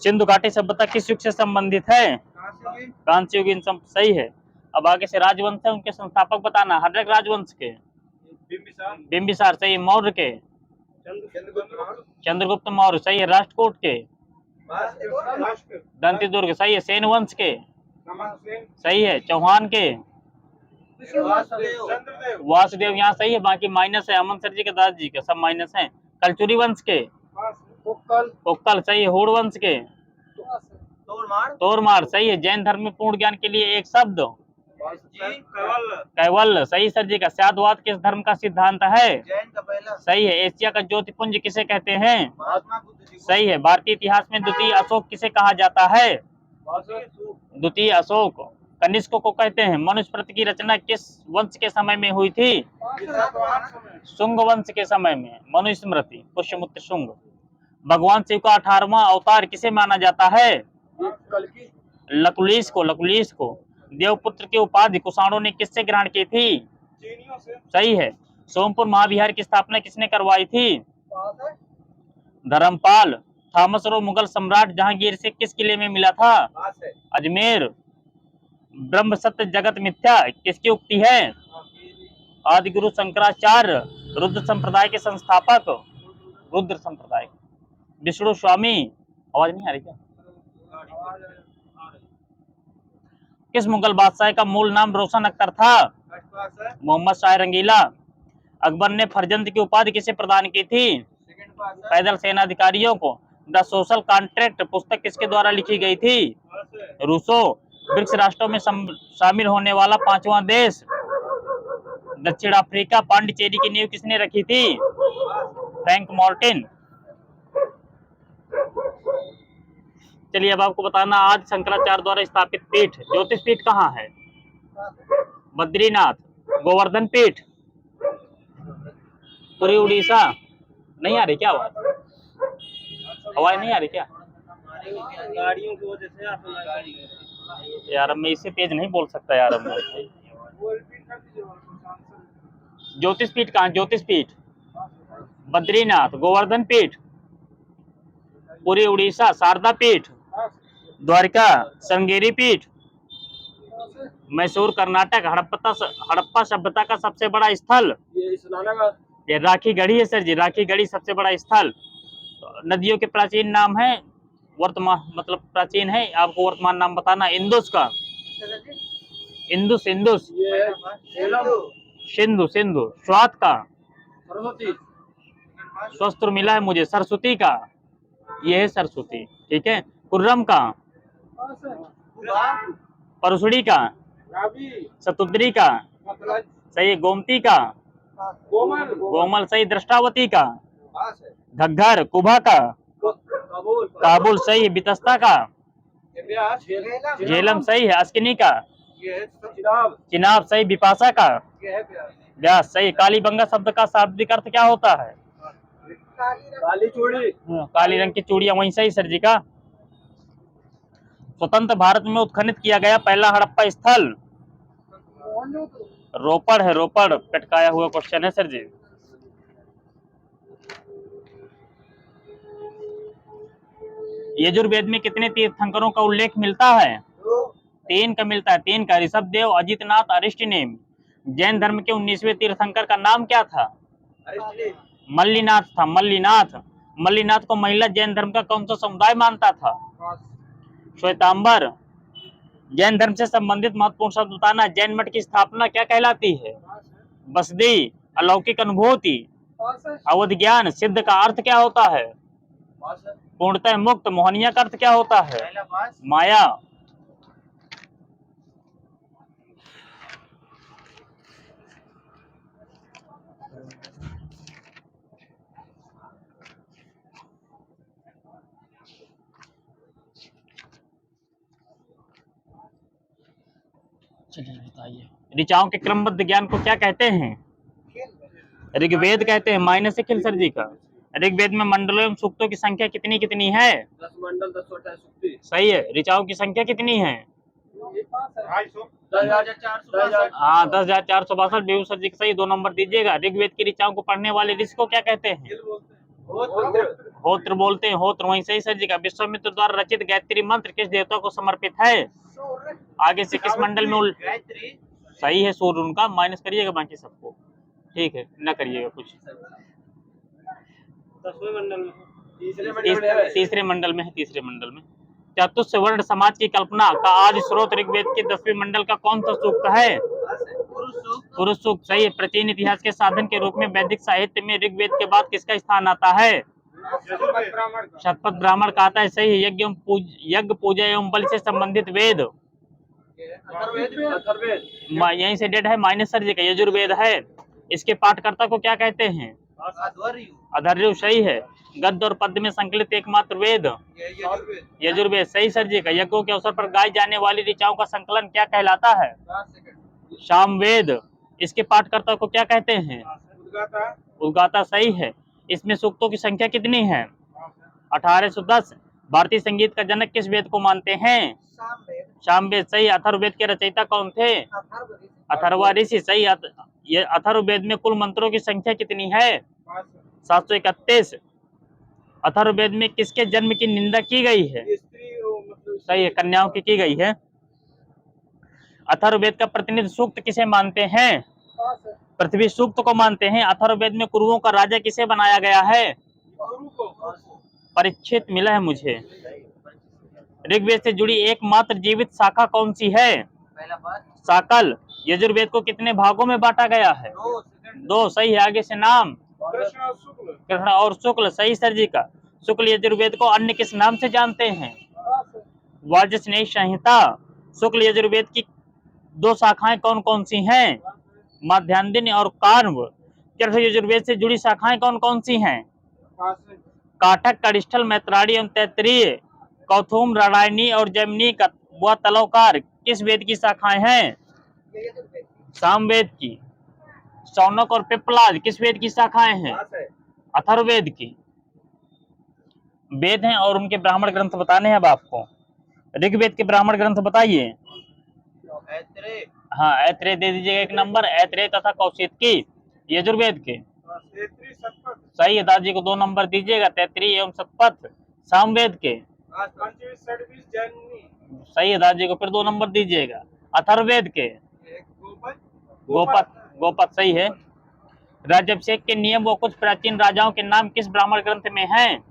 सिंधु घाटी सभ्यता किस युग से संबंधित है? कांस्य युगीन। सही है। अब आगे से राजवंश है, उनके संस्थापक बताना। हर्षक राजवंश के बिंबिसार। सही है। मौर्य के चंद्रगुप्त मौर्य। सही है। राष्ट्रकूट के दंतिदुर्ग। सही है। सेन वंश के सही है। चौहान के वासुदेव। यहाँ सही है, बाकी माइनस है। अमन सर जी के दादाजी के सब माइनस है। कलचुरी वंश के कोक्कल। सही है। हुड़ वंश के तोरमार। सही है। जैन धर्म में पूर्ण ज्ञान के लिए एक शब्द कैवल्य। सही सर जी का। साध्यवाद किस धर्म का सिद्धांत है? जैन का पहला। सही है। एशिया का ज्योतिपुंज किसे कहते हैं? सही है। भारतीय इतिहास में द्वितीय अशोक किसे कहा जाता है? द्वितीय अशोक। कनिष्क को कहते हैं। मनुस्मृति की रचना किस वंश के समय में हुई थी? शुंग वंश के समय में मनुस्मृति। पुष्यमित्र शुंग। भगवान शिव का 18वां अवतार किसे माना जाता है? लकुलिश को। लकुलिश को। देवपुत्र की उपाधि कुषाणों ने किससे ग्रहण की थी? सही है। सोमपुर महाविहार की स्थापना किसने करवाई थी? धर्मपाल। थॉमस रो मुगल सम्राट जहांगीर से किस किले में मिला था? अजमेर। ब्रह्म सत्य जगत मिथ्या किसकी उक्ति है? आदि गुरु शंकराचार्य। रुद्र संप्रदाय के संस्थापक। रुद्र संप्रदाय। विष्णु स्वामी। आवाज नहीं आ रही क्या? किस मुगल बादशाह का मूल नाम रोशन अख्तर था? मोहम्मद शाह रंगीला। अकबर ने फरजंद की उपाधि किसे प्रदान की थी? पैदल सेनाधिकारियों को। द सोशल कॉन्ट्रैक्ट पुस्तक किसके द्वारा लिखी गई थी? रूसो। ब्रिक्स राष्ट्रों में शामिल होने वाला 5वां देश? दक्षिण अफ्रीका। पांडिचेरी की नींव किसने रखी थी? Frank Martin. चलिए अब आपको बताना, आज शंकराचार्य द्वारा स्थापित पीठ, ज्योतिष पीठ कहाँ है? बद्रीनाथ। गोवर्धन पीठ। पूरी उड़ीसा। नहीं आ रही क्या आवाज? आवाज नहीं आ रही क्या? गाड़ियों की वजह से यार अब मैं इसे तेज नहीं बोल सकता यार। अब मैं ज्योतिष पीठ कहाँ? ज्योतिष पीठ बद्रीनाथ, गोवर्धन पीठ, पूरी उड़ीसा, शारदा पीठ, द्वारिका, श्रृंगेरी पीठ, मैसूर कर्नाटक। हड़प्पा सभ्यता का सबसे बड़ा स्थल? ये राखी गढ़ी है सर जी। राखी गढ़ी सबसे बड़ा स्थल। नदियों के प्राचीन नाम है, वर्तमान मतलब प्राचीन है, आपको वर्तमान नाम बताना। इंदुस का। इंदुस। इंदुस। सिंधु। सिंधु। स्वात का। शस्त्र मिला है मुझे। सरस्वती का। ये है सरस्वती। ठीक है। कुर्रम का। परसुड़ी का। शतुद्री का। सही है। गोमती का। गोमल। सही। दृष्टावती का। घग्गर। कुभा का। काबुल। सही है। बितस्ता का। झेलम। सही है। अस्किनी का। चिनाब। सही। बिपाशा का। व्यास। सही। कालीबंगा शब्द का शाब्दिक अर्थ क्या होता है? काली चूड़ी। काली रंग की चूड़ियां। वहीं सही सर जी का। स्वतंत्र भारत में उत्खनन किया गया पहला हड़प्पा स्थल? रोपड़ है। रोपड़। पटकाया हुआ क्वेश्चन है सर जी। यजुर्वेद में कितने तीर्थंकरों का उल्लेख मिलता है? 3 का मिलता है। 3 का। ऋषभ देव, अजितनाथ, अरिष्टनेम। जैन धर्म के 19वें तीर्थंकर का नाम क्या था? मल्लिनाथ था। मल्लिनाथ। मल्लिनाथ को महिला जैन धर्म का कौन सा समुदाय मानता था? श्वेतांबर। जैन धर्म से संबंधित महत्वपूर्ण शब्द बताना। जैन मठ की स्थापना क्या कहलाती है? बसदी। अलौकिक अनुभूति। अवध ज्ञान। सिद्ध का अर्थ क्या होता है? पूर्णतः मुक्त। मोहनिया का अर्थ क्या होता है? माया। चलिए बताइए। ऋचाओं के क्रमबद्ध ज्ञान को क्या कहते हैं? ऋग्वेद कहते हैं। माइनस है सर जी का। ऋग्वेद में मंडलों एवं सूक्तों की संख्या कितनी कितनी है? 10 मंडल 10 सूक्ति। सही है। ऋचाओं की संख्या कितनी है? 10,462। हाँ 10,462। बेहू सर जी का सही, 2 नंबर दीजिएगा। ऋग्वेद की ऋचाओं को पढ़ने वाले ऋषि को क्या कहते हैं? होत्र बोलते हैं। होत्र वहीं सही सर जी का। विश्वामित्र द्वारा रचित गायत्री मंत्र किस देवता को समर्पित है? आगे से किस मंडल में गायत्री सही है। सूर्य उनका। माइनस करिएगा बाकी सबको, ठीक है, न करिएगा कुछ। 10वें मंडल में, तीसरे मंडल में है। तीसरे मंडल में चतुष्ट वर्ण समाज की कल्पना का आदि स्रोत ऋग्वेद के 10वें मंडल का कौन सा सूक्त है? पुरुष सूक्त सही है। प्राचीन इतिहास के साधन के रूप में वैदिक साहित्य में ऋग्वेद के बाद किसका स्थान आता है? शतपथ ब्राह्मण का आता है। सही है। यज्ञ पूजा एवं बलि से संबंधित वेद यहीं से डेट है। माइनस सर जी का। यजुर्वेद है। इसके पाठकर्ता को क्या कहते हैं? अधर्यु सही है। गद्य और पद्य में संकलित एकमात्र वेद यजुर्वेद सही सर जी का। यज्ञों के अवसर पर गाई जाने वाली ऋचाओं का संकलन क्या कहलाता है? सामवेद। इसके पाठकर्ता को क्या कहते हैं? उद्गाता सही है। इसमें सूक्तों की संख्या कितनी है? 1810। भारतीय संगीत का जनक किस वेद को मानते हैं? सामवेद सही। अथर्ववेद के रचयिता कौन थे? अथर्वा ऋषि सही। अथर्ववेद में कुल मंत्रों की संख्या कितनी है? 731। अथर्ववेद में किसके जन्म की निंदा की गई है? सही है, कन्याओं की गई है। अथर्ववेद का प्रतिनिधि सूक्त किसे मानते हैं? पृथ्वी सूक्त को मानते हैं। अथर्ववेद में कुरुओं का राजा किसे बनाया गया है? परीक्षित मिला है मुझे। ऋग्वेद से जुड़ी एकमात्र जीवित शाखा कौन सी है? साकल। यजुर्वेद को कितने भागों में बांटा गया है? 2 सही है। आगे से नाम कृष्ण और शुक्ल सही सर जी का। शुक्ल यजुर्वेद को अन्य किस नाम से जानते हैं? वाजस्नेयी संहिता। शुक्ल यजुर्वेद की 2 शाखाएं कौन कौन सी हैं? माध्यान्दिनी और कार्व। कृष्ण यजुर्वेद से जुड़ी शाखाएं कौन कौन सी हैं? काठक, कनिष्ठल, मैत्राणी एवं तैत्तिरीय। कौथुम, रामायणी और जैमिनी का व तलवकार किस वेद की शाखाएं हैं? सामवेद की। शौनक और पिप्पलाद किस वेद की शाखाएं हैं? अथर्ववेद की। वेद हैं और उनके ब्राह्मण ग्रंथ बताने हैं अब आपको। ऋग्वेद के ब्राह्मण ग्रंथ बताइए। हाँ ऐत्रेय दे दीजिएगा 1 नंबर। ऐत्रेय तथा कौशिकी। यजुर्वेद के सही है। दादी को 2 नंबर दीजिएगा। तैत्तिरीय एवं शतपथ। सामवेद के सही है। दादी को फिर 2 नंबर दीजिएगा। अथर्ववेद के गोपथ सही है। राज्याभिषेक के नियम व कुछ प्राचीन राजाओं के नाम किस ब्राह्मण ग्रंथ में हैं?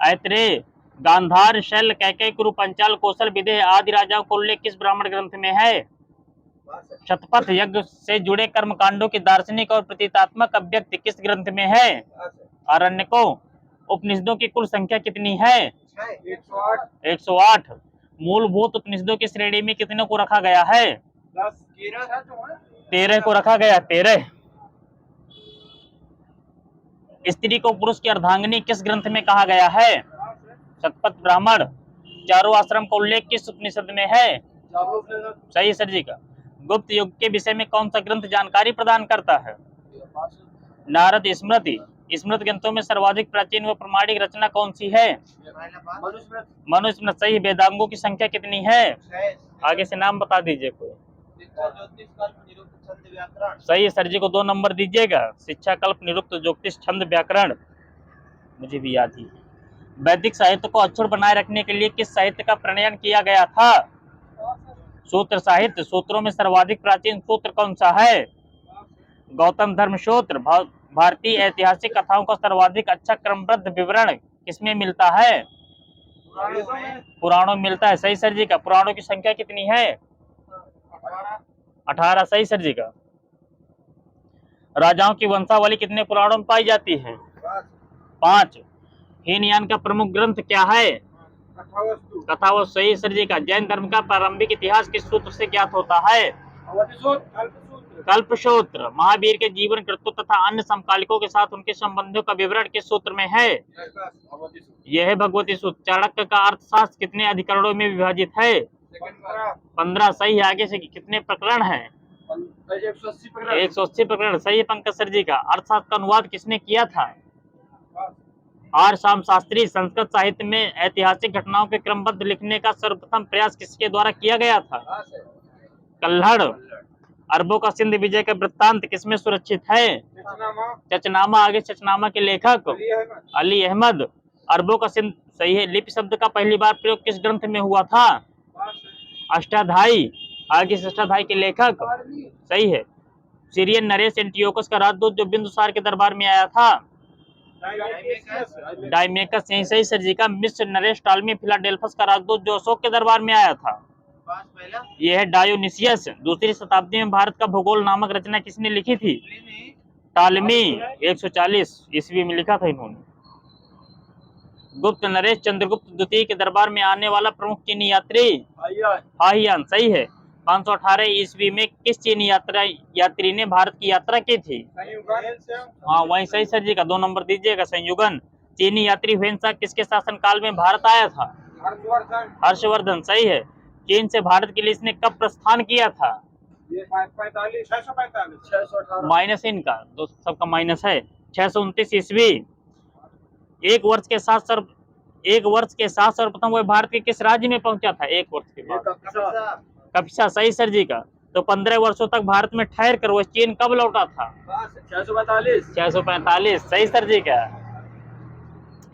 ऐत्रेय, गांधार, शैल, कैकेयी, कुरु, पंचाल, कौशल, विदेह आदि राजाओं का उल्लेख किस ब्राह्मण ग्रंथ में है? शतपथ। यज्ञ से जुड़े कर्मकांडों की दार्शनिक और प्रतीकात्मक अभिव्यक्ति किस ग्रंथ में है? आरण्यकों। उपनिषदों की कुल संख्या कितनी है? 108। मूलभूत उपनिषदों की श्रेणी में कितने को रखा गया है? 13 को रखा गया। 13। स्त्री को पुरुष की अर्धांगिनी किस ग्रंथ में कहा गया है? शतपथ ब्राह्मण। चारों आश्रम का उल्लेख किस उपनिषद में है? सही सर जी का। गुप्त युग के विषय में कौन सा ग्रंथ जानकारी प्रदान करता है? नारद स्मृति। स्मृति ग्रंथों में सर्वाधिक प्राचीन व प्रमाणिक रचना कौन सी है? मनुस्मृति सही। वेदांगों की संख्या कितनी है? आगे से नाम बता दीजिए कोई। सही है सर जी को 2 नंबर दीजिएगा। शिक्षा, कल्प, निरुक्त, ज्योतिष, छंद, व्याकरण। मुझे भी याद ही। वैदिक साहित्य को अक्षुण्ण बनाए रखने के लिए किस साहित्य का प्रणयन किया गया था? सूत्र साहित्य। सूत्रों में सर्वाधिक प्राचीन सूत्र कौन सा है? गौतम धर्म सूत्र। भारतीय ऐतिहासिक कथाओं का सर्वाधिक अच्छा क्रमबद्ध विवरण किसमें मिलता है? पुराणों में मिलता है। सही सर जी का। पुराणों की संख्या कितनी है? 18 सही सर जी का। राजाओं की वंशावली कितने पुराणों में पाई जाती है? 5। हीनयान का प्रमुख ग्रंथ क्या है? कथावस्तु सही सर जी का। जैन धर्म का प्रारंभिक इतिहास किस सूत्र से ज्ञात होता है? कल्पसूत्र। महावीर के जीवन, कृत्यों तथा अन्य समकालिकों के साथ उनके संबंधों का विवरण किस सूत्र में है? यह है भगवती सूत्र। चाणक्य का अर्थशास्त्र कितने अधिकरणों में विभाजित है? 15 सही है। आगे से कितने प्रकरण हैं? 180 प्रकरण। 180 प्रकरण सही है पंकज सर जी का। अर्थशास्त्र का अनुवाद किसने किया था? आर श्याम शास्त्री। संस्कृत साहित्य में ऐतिहासिक घटनाओं के क्रमबद्ध लिखने का सर्वप्रथम प्रयास किसके द्वारा किया गया था? कल्हड़। अरबों का सिंध विजय का वृत्तांत किसमें सुरक्षित है? चचनामा। आगे चचनामा के लेखक अली अहमद। अरबों का सिंध सही है। लिपि शब्द का पहली बार प्रयोग किस ग्रंथ में हुआ था? अष्टाध्यायी। आगे से अष्टाध्यायी के लेखक सही है। सीरियन नरेश एंटियोकस का राजदूत जो बिंदुसार के दरबार में आया था? डायमेकस। यही सही सर जी का। मिस्र नरेश टालमी फिलाडेल्फस का राजदूत जो अशोक के दरबार में आया था? यह है डायोनिसियस। दूसरी शताब्दी में भारत का भूगोल नामक रचना किसने लिखी थी? टालमी। 140 ईस्वी में लिखा था इन्होंने। गुप्त नरेश चंद्रगुप्त द्वितीय के दरबार में आने वाला प्रमुख चीनी यात्री? हाहियान। सही है। 518 ईस्वी में किस चीनी यात्री ने भारत की यात्रा की थी? हाँ वही सही सर जी का। 2 नंबर दीजिएगा। संयुगन। चीनी यात्री हुएनसांग किसके शासनकाल में भारत आया था? हर्षवर्धन। सही है। चीन से भारत के लिए इसने कब प्रस्थान किया था? 618। माइनस इनका दो सबका माइनस है। 629 ईस्वी। एक वर्ष के साथ सर्वप्रथम वह भारत के किस राज्य में पहुंचा था? एक वर्ष के बाद कपिसा। सही सर जी का। तो 15 वर्षों तक भारत में ठहर कर वह चीन कब लौटा था? 645 सही सर जी का।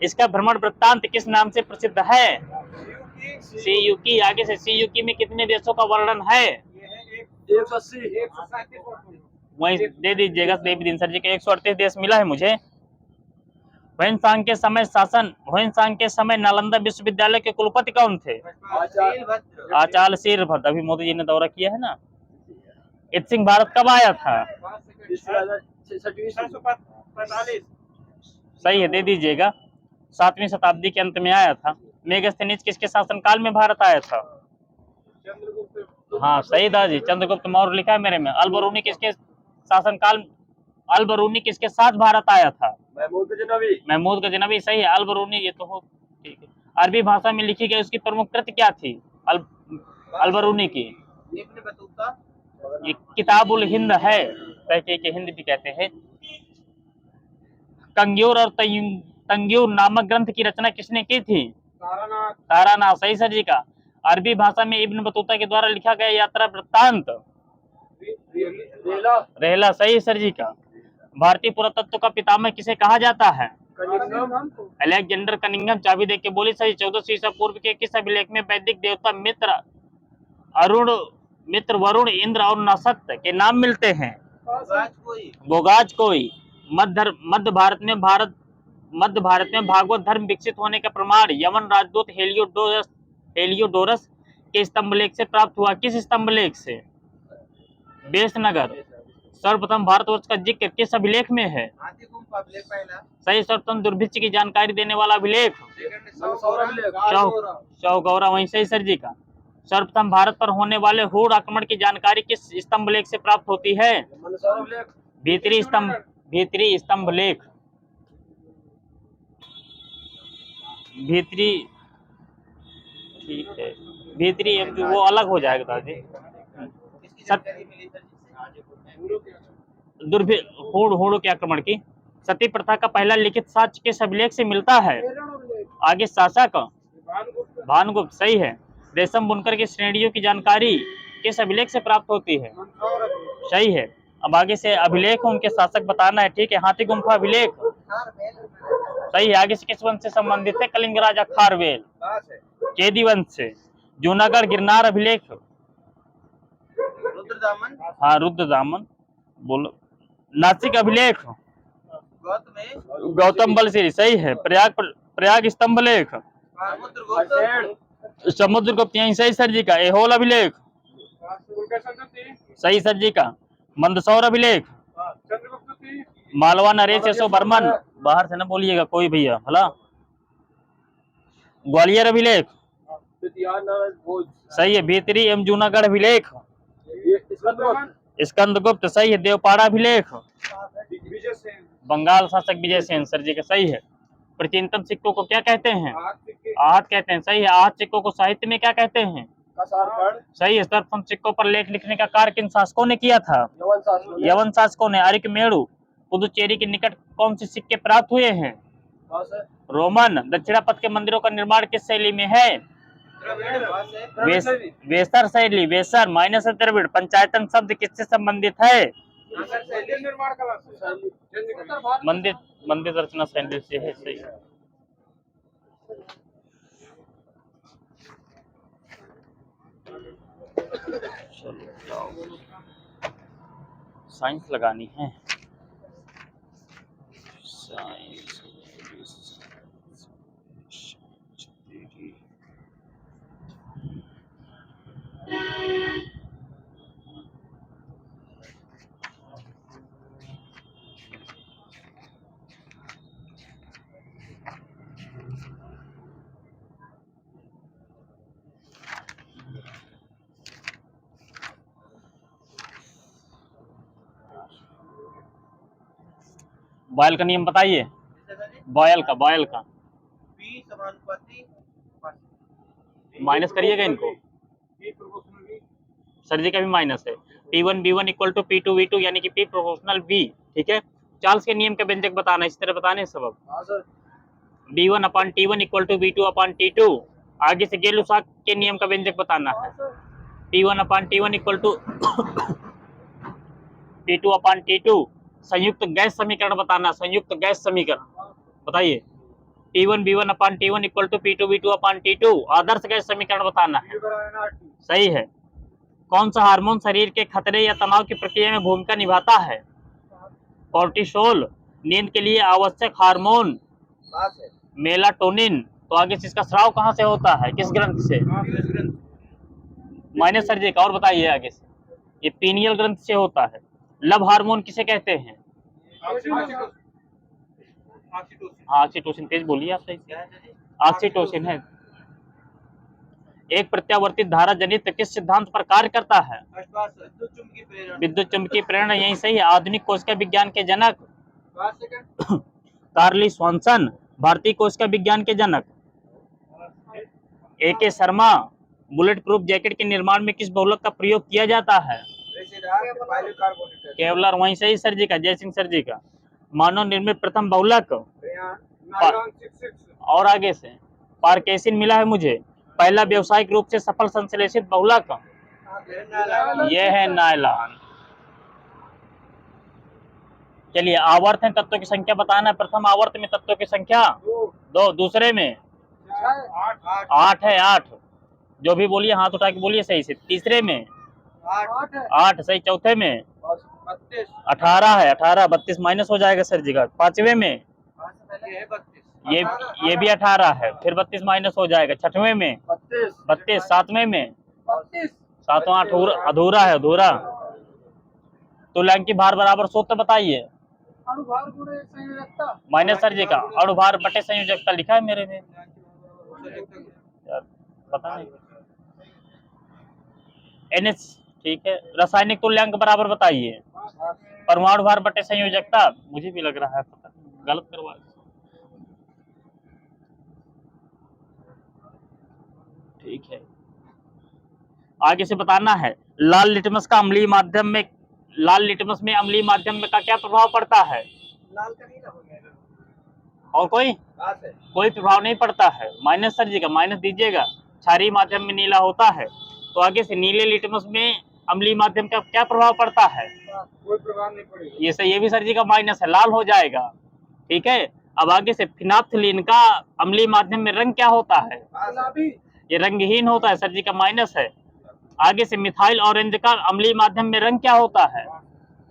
इसका भ्रमण वृत्तांत किस नाम से प्रसिद्ध है? सीयूकी। आगे से सीयूकी में कितने देशों का वर्णन है? 180। वही दे दीजिएगा देवी दिन सर जी के। 138 देश मिला है मुझे। हुएनसांग के समय नालंदा विश्वविद्यालय के कुलपति कौन थे? आचार्य शीलभद्र। अभी मोदी जी ने दौरा किया है ना। इत सिंह भारत कब आया था? 645। सही है दे दीजिएगा। 7वीं शताब्दी के अंत में आया था। मेगास्थनीज किसके शासनकाल में भारत आया था? हाँ सही दादी। चंद्रगुप्त मौर्य लिखा है मेरे में। अलबरूनी किसके साथ भारत आया था? महमूद गजनवी। सही है। अलबरूनी ये तो हो ठीक है। अरबी भाषा में लिखी गई उसकी प्रमुख कृति क्या थी? अलबरूनी की ये किताबुल हिंद है। के हिंद भी कहते हैं। कंग्यूर और तंग्यूर नामक ग्रंथ की रचना किसने की थी? तारानाथ। सही सर जी का। अरबी भाषा में इब्न बतूता के द्वारा लिखा गया यात्रा वृत्तांत? रेहला। सही सर जी का। भारतीय पुरातत्व का पितामह किसे कहा जाता है? Alexander Cunningham. चाबी देख के बोली सही। 1400 ईसा पूर्व के किस अभिलेख में वैदिक देवता मित्र वरुण इंद्र और नक्षत्र के नाम मिलते हैं? बोगाज कोई। मध्य भारत में भागवत धर्म विकसित होने का प्रमाण यमन राजदूत हेलियोडोरस के स्तंभलेख से प्राप्त हुआ। किस स्तंभलेख से? बेसनगर। सर्वप्रथम भारतवर्ष का जिक्र किस अभिलेख में है? सही। सर्वप्रथम दुर्भिक्ष की जानकारी देने वाला अभिलेख? चौगौरा। वहीं सही सर जी का। सर्वप्रथम भारत पर होने वाले हूण आक्रमण की जानकारी किस स्तंभलेख से प्राप्त होती है? भीतरी स्तंभलेख। भीतरी ठीक है। भीतरी वो अलग हो जाएगा दादी। हूण के आक्रमण की। सती प्रथा का पहला लिखित साक्ष्य किस अभिलेख से मिलता है? आगे शासक भानुगुप्त। सही है। रेशम बुनकर की श्रेणियों की जानकारी किस अभिलेख से प्राप्त होती है? सही है। अब आगे से अभिलेख उनके शासक बताना है। ठीक है। हाथी गुम्फा अभिलेख। सही है। आगे से किस वंश से संबंधित है? कलिंग राजा खारवेल। चेदी वंश से। जूनागढ़ गिरनार अभिलेख? हाँ रुद्रदामन। बोलो। नासिक अभिलेख? गौतम बलश्री। सही है। प्रयाग स्तंभलेख? समुद्रगुप्त। यही सही सर जी का। एहोल अभिलेख? सही सर जी का। मंदसौर अभिलेख? मालवा नरेश यशो बर्मन। बाहर से ना बोलिएगा कोई भैया भला। ग्वालियर अभिलेख? सही है। भीतरी एवं जूनागढ़ अभिलेख? स्कंदगुप्त। सही है। देवपाड़ा अभिलेख? बंगाल शासक विजय सेन। सर जी का सही है। प्राचीनतम सिक्कों को क्या कहते हैं? आहत कहते हैं। सही है। आहत सिक्कों को साहित्य में क्या कहते हैं? कसारगढ़ सही है। सर्वप्रथम सिक्कों पर लेख लिखने का कार्य किन शासकों ने किया था? यवन शासकों ने। यवन शासकों ने। अरिकमेणु पुदुचेरी के निकट कौन से सिक्के प्राप्त हुए हैं? कहाँ से? रोमन। दक्षिणापथ के मंदिरों का निर्माण किस शैली में है? द्रविड़ शैली। वेसर शैली। वेसर माइनस द्रविड़। पंचायतन शब्द किससे संबंधित है? निर्माण कला से। मंदिर मंदिर रचना शैली से है। सही है। चलो जाओ, साइंस लगानी है। साइंस बॉयल का नियम बताइए। बॉयल का बी समानुपाती माइनस करिएगा इनको। सर जी का भी माइनस है। P1 B1 equal to P2 V2 यानी कि P प्रोपोर्शनल V। ठीक है। चार्ल्स के नियम का व्यंजक बताना, इस तरह बताने सबक। हाँ sir. B1 upon T1 equal to B2 upon T2। आगे से गेलुसाक के नियम का व्यंजक बताना है। P1 upon T1 equal to P2 upon T2। संयुक्त गैस समीकरण बताना, संयुक्त गैस समीकरण बताइए। T1 B1 upon T1 equal to P2 V2 upon T2। आदर्श गैस समीकरण बताना है। सही है। कौन सा हार्मोन शरीर के खतरे या तनाव की प्रक्रिया में भूमिका निभाता है? कोर्टिसोल। नींद के लिए आवश्यक हार्मोन? मेलाटोनिन। तो आगे से इसका स्राव कहाँ से होता है, किस ग्रंथ से? माइनस सर जी का और बताइए आगे से। ये पीनियल ग्रंथ से होता है। लव हार्मोन किसे कहते हैं? ऑक्सीटोसिन। तेज बोलिए आप। सही से ऑक्सीटोसिन है। एक प्रत्यावर्तित धारा जनित किस सिद्धांत पर कार्य करता है? विद्युत चुम्बकीय प्रेरण। यही सही है। आधुनिक कोशिका विज्ञान के जनक? कार्ली स्वॉनसन। भारतीय कोशिका विज्ञान के जनक? A.K. Sharma. Bullet proof jacket के निर्माण में किस बहुलक का प्रयोग किया जाता है? केवलर। वहीं सही सर जी का, जयसिंह सर जी का। मानव निर्मित प्रथम बहुलक? और आगे से पार्केसिन मिला है मुझे। पहला व्यवसायिक रूप से सफल संश्लेषित बहुलक? यह है नायलॉन। चलिए, आवर्त है तत्वों की संख्या बताना। प्रथम आवर्त में तत्वों की संख्या 2, दूसरे में 8 है। 8 जो भी बोलिए हाथ उठा के बोलिए सही से। तीसरे में 8 सही। चौथे में 18 है। 18 32 माइनस हो जाएगा सर जी का। पांचवे में ये भी 18 है, फिर 32 माइनस हो जाएगा। छठवें में 32। सातवें में 7वां अधूरा है, अधूरा। तुल्यांकी भार बराबर सूत्र बताइए। अणुभार गुणे संयोजकता। माइनस सर जी का। अणुभार बटे संयोजकता लिखा है मेरे में यार, पता नहीं। NH ठीक है। रासायनिक तुल्यांक बराबर बताइए। परमाणु भार बटे संयोजकता। मुझे भी लग रहा है पता गलत करवा। ठीक है। आगे से बताना है। लाल लिटमस में अम्लीय माध्यम में का क्या प्रभाव पड़ता है? लाल का नीला हो गया। और कोई प्रभाव नहीं पड़ता है। माइनस सर जी का, माइनस दीजिएगा। क्षारीय माध्यम में नीला होता है। तो आगे से नीले लिटमस में अम्लीय माध्यम का क्या प्रभाव पड़ता है? कोई प्रभाव नहीं पड़ेगा। ये सही, ये भी सर जी का माइनस है, लाल हो जाएगा। ठीक है। अब आगे से फिनाप्थलीन का अम्लीय माध्यम में रंग क्या होता है? ये रंगहीन होता है, सर जी का माइनस है। आगे से मिथाइल ऑरेंज का अम्लीय माध्यम में रंग क्या होता है?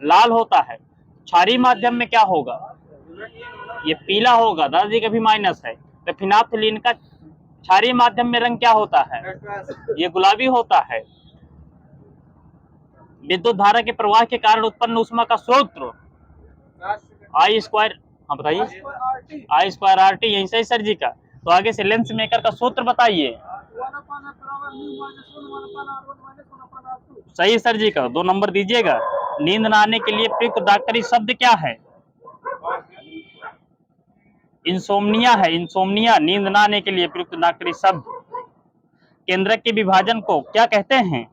लाल होता है। क्षारीय माध्यम में क्या होगा? ये पीला होगा, दादाजी का भी माइनस है। तो फिनाप्थलीन का क्षारीय माध्यम में रंग क्या होता है? ये गुलाबी होता है। विद्युत धारा के प्रवाह के कारण उत्पन्न ऊष्मा का सूत्र? I²। हाँ बताइए। I²RT। यही सही सर जी का। तो आगे से लेंस मेकर का सूत्र बताइए। सही सर जी का, 2 नंबर दीजिएगा। नींद न आने के लिए प्रयुक्त डॉक्टरी शब्द क्या है? इंसोम्निया है। इंसोम्निया नींद न आने के लिए प्रयुक्त डॉक्टरी शब्द। केंद्रक के विभाजन को क्या कहते हैं?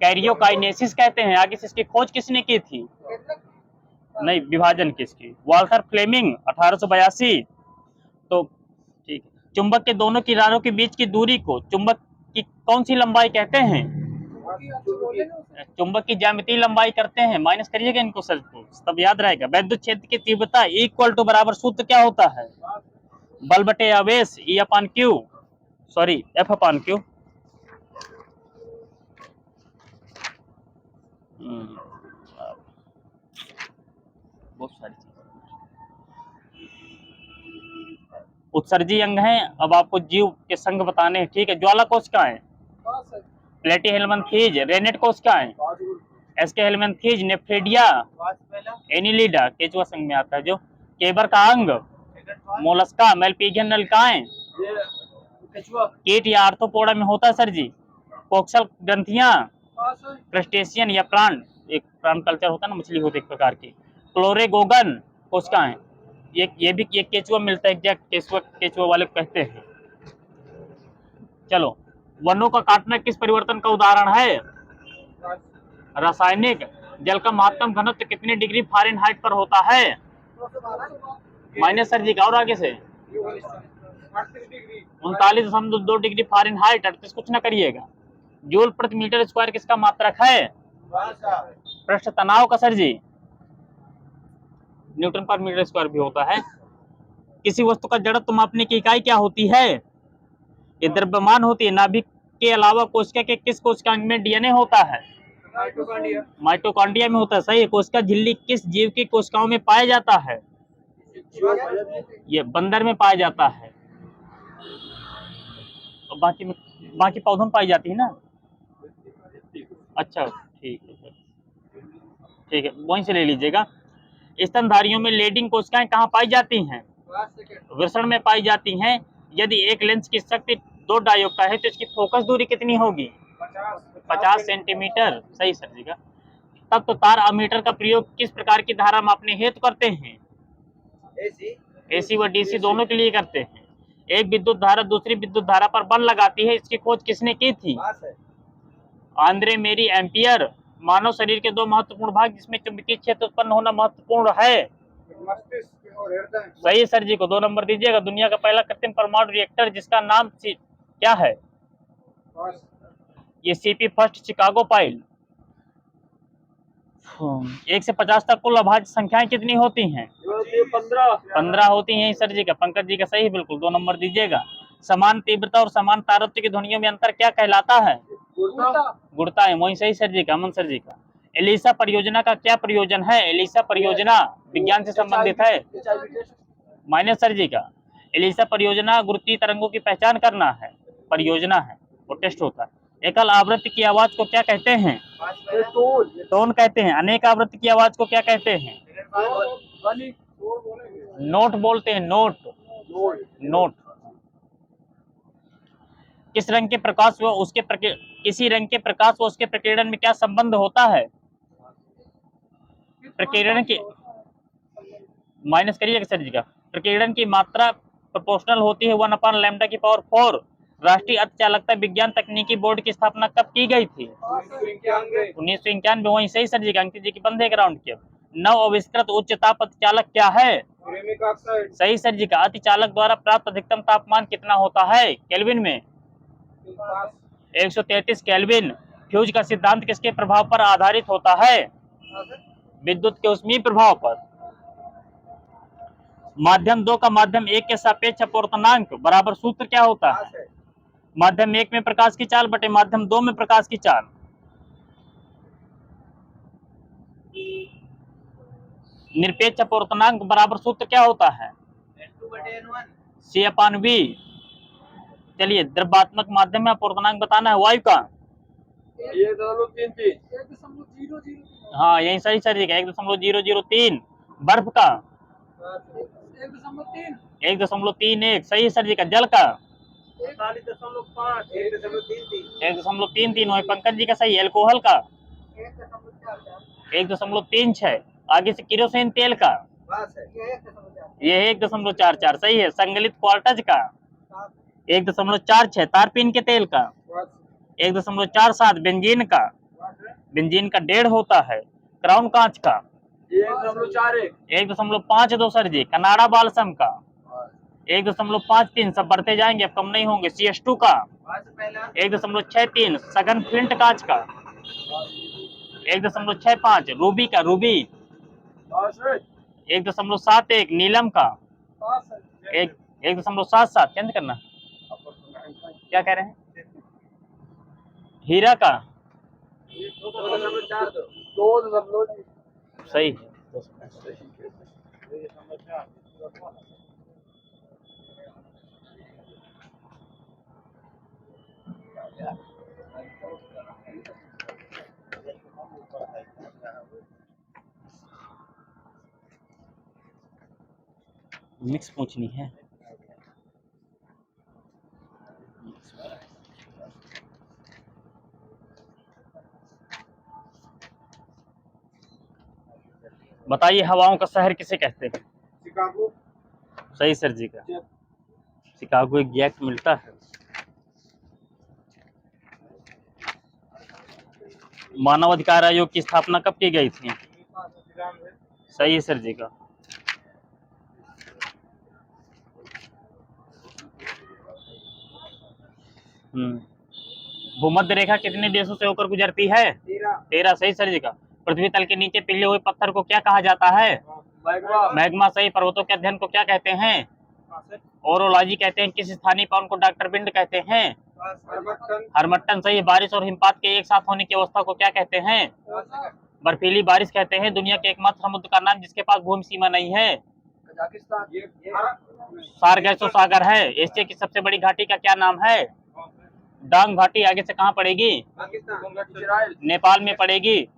कैरियोकाइनेसिस कहते हैं। आगे से इसकी खोज किसने की थी? नहीं, विभाजन किसकी? Walter Flemming 1882। तो ठीक है। चुंबक के दोनों किनारों के बीच की दूरी को चुंबक की कौन सी लंबाई कहते हैं? चुंबक की ज्यामितीय लंबाई करते हैं। माइनस करिएगा इनको सर को, तब याद रहेगा। वैद्युत क्षेत्र की तीव्रता इक्वल टू बराबर सूत्र क्या होता है? बल बटे आवेश E अपान क्यू, सॉरी F अपान क्यू। बहुत सारी चीजें उत्सर्जी अंग हैं। अब आपको जीव के संग बताने हैं, ठीक है। ज्वाला कोशिका है, प्लेटी हेलमंथीज। रेनेट कोशिका है, एसके हेलमंथीज। नेफ्रेडिया, एनिलिडा केचुआ संघ में आता है जो। केबर का अंग, मोलस्का। मेलपीगियन नलिकाएं, कीट या आर्थ्रोपोडा में होता है सर जी। कोक्सल ग्रंथियां, क्रस्टेशियन या प्लांट, एक प्लांट कल्चर होता है ना, मछली होती है एक प्रकार की। क्लोरेगोगन कोशिकाएं, ये भी एक केचुआ मिलता है, एग्जैक्ट केचुआ वाले कहते हैं। चलो, वनों का काटना किस परिवर्तन का उदाहरण है? रासायनिक। जल का महत्तम घनत्व कितने डिग्री फ़ारेनहाइट पर होता है? माइनस सर जी का, और आगे से 39.2 डिग्री फ़ारेनहाइट। 38 कुछ ना करिएगा। जूल प्रति मीटर स्क्वायर किसका मात्रक है? पृष्ठ तनाव का सर जी। न्यूटन पर मीटर स्क्वायर भी होता है। किसी वस्तु का जड़त्व मापने की इकाई क्या होती है? ये द्रव्यमान होती है। नाभिक के अलावा कोशिका के किस कोशिकांग में डीएनए होता है? माइटोकॉन्ड्रिया में होता है। सही है। कोशिका झिल्ली किस जीव की कोशिकाओं में पाया जाता है? ये बंदर में पाया जाता है। और बाकी पौधों में पाई जाती है ना। अच्छा, ठीक है, ठीक है, वहीं से ले लीजिएगा। स्तनधारियों में लेडिंग कोशिकाएं कहाँ पाई जाती हैं? वृषण में पाई जाती हैं। यदि एक लेंस की शक्ति 2 डायोप्टर है तो इसकी फोकस दूरी कितनी होगी? 50 सेंटीमीटर। सही सर जी का। तब तो तार अमीटर का प्रयोग किस प्रकार की धारा मापने हेतु करते हैं? एसी व डीसी दोनों के लिए करते हैं। एक विद्युत धारा दूसरी विद्युत धारा पर बल लगाती है, इसकी खोज किसने की थी? आंद्रे मेरी एम्पियर। मानव शरीर के 2 महत्वपूर्ण भाग जिसमें चुंबकीय क्षेत्र उत्पन्न होना महत्वपूर्ण है। सही सर जी को 2 नंबर दीजिएगा। दुनिया का पहला कृत्रिम परमाणु रिएक्टर जिसका नाम क्या है? ये सीपी फर्स्ट शिकागो पाइल। 1 से 50 तक कुल अभाज्य संख्याएं कितनी होती हैं? 15 होती हैं सर जी का। पंकज जी का सही, बिल्कुल 2 नंबर दीजिएगा। समान तीव्रता और समान तारत्व की ध्वनियों में अंतर क्या कहलाता है? गुणता है। वही सही सर जी का, अमन सर जी का। एलिसा परियोजना का क्या प्रयोजन है? एलिसा परियोजना विज्ञान से संबंधित है। माइनस सर जी का। एलिसा परियोजना गुरुत्वीय तरंगों की पहचान करना है, परियोजना है, वो टेस्ट होता है। एकल आवृत्ति की आवाज को क्या कहते हैं? टोन कहते हैं। अनेक आवृत्ति की आवाज को क्या कहते हैं? नोट बोलते हैं। नोट। किस रंग के प्रकाश व उसके किसी रंग के प्रकाश व उसके प्रकीर्णन में क्या संबंध होता है? प्रकीर्णन की माइनस करिएगा सर जी का। प्रकीर्णन की मात्रा प्रोपोर्शनल होती है 1/λ⁴। राष्ट्रीय अतिचालकता विज्ञान तकनीकी बोर्ड की स्थापना कब की गई थी? 1991। वही सही सर जी का। अंकित जी की बंद है ग्राउंड के। नव आविष्कृत उच्च ताप अतिचालक क्या है? सही सर जी का। अतिचालक द्वारा प्राप्त अधिकतम तापमान कितना होता है केल्विन में? 133 केल्विन। फ्यूज का सिद्धांत किसके प्रभाव पर आधारित होता है? विद्युत के ऊष्मीय प्रभाव पर। माध्यम 2 का माध्यम 1 के सापेक्ष अपवर्तनांक बराबर सूत्र क्या होता है? माध्यम 1 में प्रकाश की चाल बटे माध्यम 2 में प्रकाश की चाल। निरपेक्ष अपवर्तनांक बराबर सूत्र क्या होता है? C/V। चलिए, द्रव्यात्मक माध्यम में अपवर्तनांक बताना है। वायु का 1.00। हाँ, यही सही सर जी का 1.003। बर्फ का 1.31। सही सर जी का। जल का 1.33। वही पंकज जी का सही। एल्कोहल का 1.36। आगे से किरोसिन तेल का ये 1.44। सही है। संगलित क्वार्टज का 1.46 तारपीन के तेल का, 1.47 बेंजीन का, बेंजीन का 1.5 होता है, क्राउन कांच का 1.52 सर जी, कनाडा बालसम का 1.53, सब बढ़ते जाएंगे, अब कम नहीं होंगे, CS2 का 1.63, सघन फ्लिंट कांच का 1.65, रूबी का, रूबी 1.71, नीलम का 1.77, चेंज करना, क्या कह रहे हैं, हीरा का सही है। मिक्स पूछनी है, बताइए हवाओं का शहर किसे कहते हैं? शिकागो। सही सर जी का, शिकागो एग्जैक्ट मिलता है। मानव अधिकार आयोग की स्थापना कब की गई थी? सही है सर जी का। भूमध्य रेखा कितने देशों से होकर गुजरती है? 13, सही सर जी का। पृथ्वी तल के नीचे पिघले हुए पत्थर को क्या कहा जाता है? मैग्मा, सही। पर्वतों के अध्ययन को क्या कहते हैं? ओरोलॉजी कहते हैं। किस स्थानीय पवन को डॉक्टर पिंड कहते हैं? हरमट्टन, सही है। बारिश और हिमपात के एक साथ होने की अवस्था को क्या कहते हैं? बर्फीली बारिश कहते हैं। दुनिया के एकमात्र समुद्र का नाम जिसके पास भूमि सीमा नहीं है? सारगैसो सागर है। एशिया की सबसे बड़ी घाटी का क्या नाम है? डांग घाटी। आगे से कहाँ पड़ेगी? नेपाल में पड़ेगी।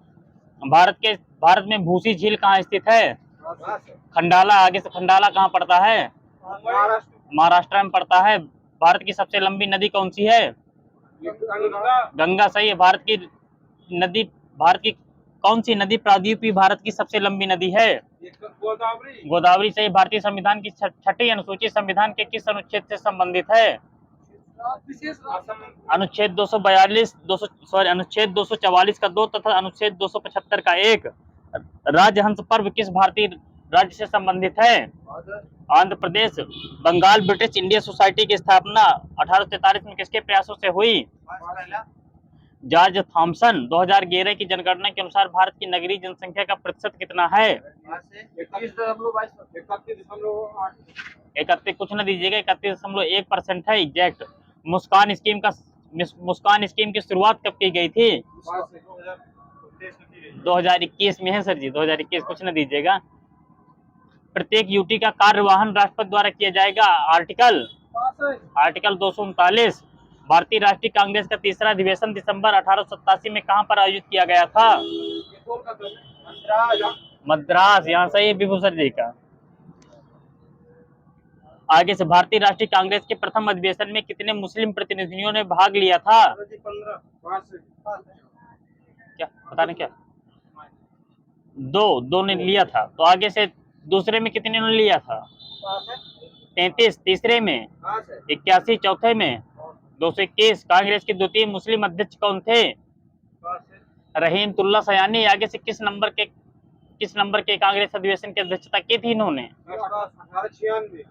भारत में भूसी झील कहाँ स्थित है? खंडाला। आगे से खंडाला कहाँ पड़ता है? महाराष्ट्र में पड़ता है। भारत की सबसे लंबी नदी कौन सी है? गंगा, सही है। भारत की कौन सी नदी प्रायद्वीपीय भारत की सबसे लंबी नदी है? गोदावरी, सही। भारतीय संविधान की छठी अनुसूची संविधान के किस अनुच्छेद से संबंधित है? अनुच्छेद 244 का 2 तथा अनुच्छेद 275 का 1। राजहंस पर्व किस भारतीय राज्य से संबंधित है? Andhra Pradesh. Bengal British India society की स्थापना 1843 में किसके प्रयासों से हुई? George Thompson. 2011 की जनगणना के अनुसार भारत की नगरीय जनसंख्या का प्रतिशत कितना है? 31, कुछ न दीजिएगा, 31.1% है एग्जैक्ट। मुस्कान स्कीम की शुरुआत कब की गई थी? 2021 में है सर जी, 2021, कुछ न दीजिएगा। प्रत्येक यूटी का कार्यवाहन राष्ट्रपति द्वारा किया जाएगा। आर्टिकल 239। भारतीय राष्ट्रीय कांग्रेस का तीसरा अधिवेशन दिसंबर 1887 में कहां पर आयोजित किया गया था? मद्रास, यहाँ सही है विभू सर जी का। आगे से भारतीय राष्ट्रीय कांग्रेस के प्रथम अधिवेशन में कितने मुस्लिम प्रतिनिधियों ने भाग लिया था? 15। क्या पता नहीं, क्या दो ने लिया था। तो आगे से दूसरे में कितने ने लिया था? 33, तीसरे में 81, चौथे में 221। कांग्रेस के द्वितीय मुस्लिम अध्यक्ष कौन थे? रहीमतुल्लाह सयानी। आगे से किस नंबर के कांग्रेस अधिवेशन की अध्यक्षता की थी इन्होंने?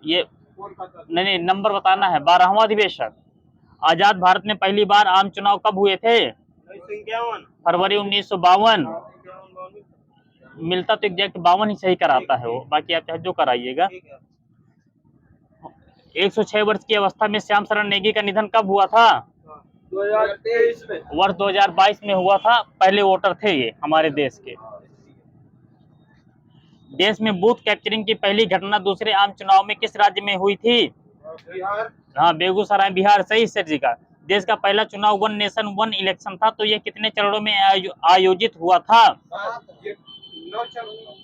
ये नहीं, नंबर बताना है। 12वां अधिवेशन। आजाद भारत में पहली बार आम चुनाव कब हुए थे? फरवरी 1952। मिलता तो एग्जैक्ट 52 ही सही कराता है वो, बाकी आप चाहे जो कराइएगा। 106 वर्ष की अवस्था में श्याम शरण नेगी का निधन कब हुआ था? 2023 में। वर्ष 2022 में हुआ था। पहले वोटर थे ये हमारे देश के। देश में बूथ कैप्चरिंग की पहली घटना दूसरे आम चुनाव में किस राज्य में हुई थी? बिहार। हाँ, बेगूसराय, बिहार, सही सर जी का। देश का पहला चुनाव 1 नेशन 1 इलेक्शन था, तो यह कितने चरणों में आयोजित हुआ था?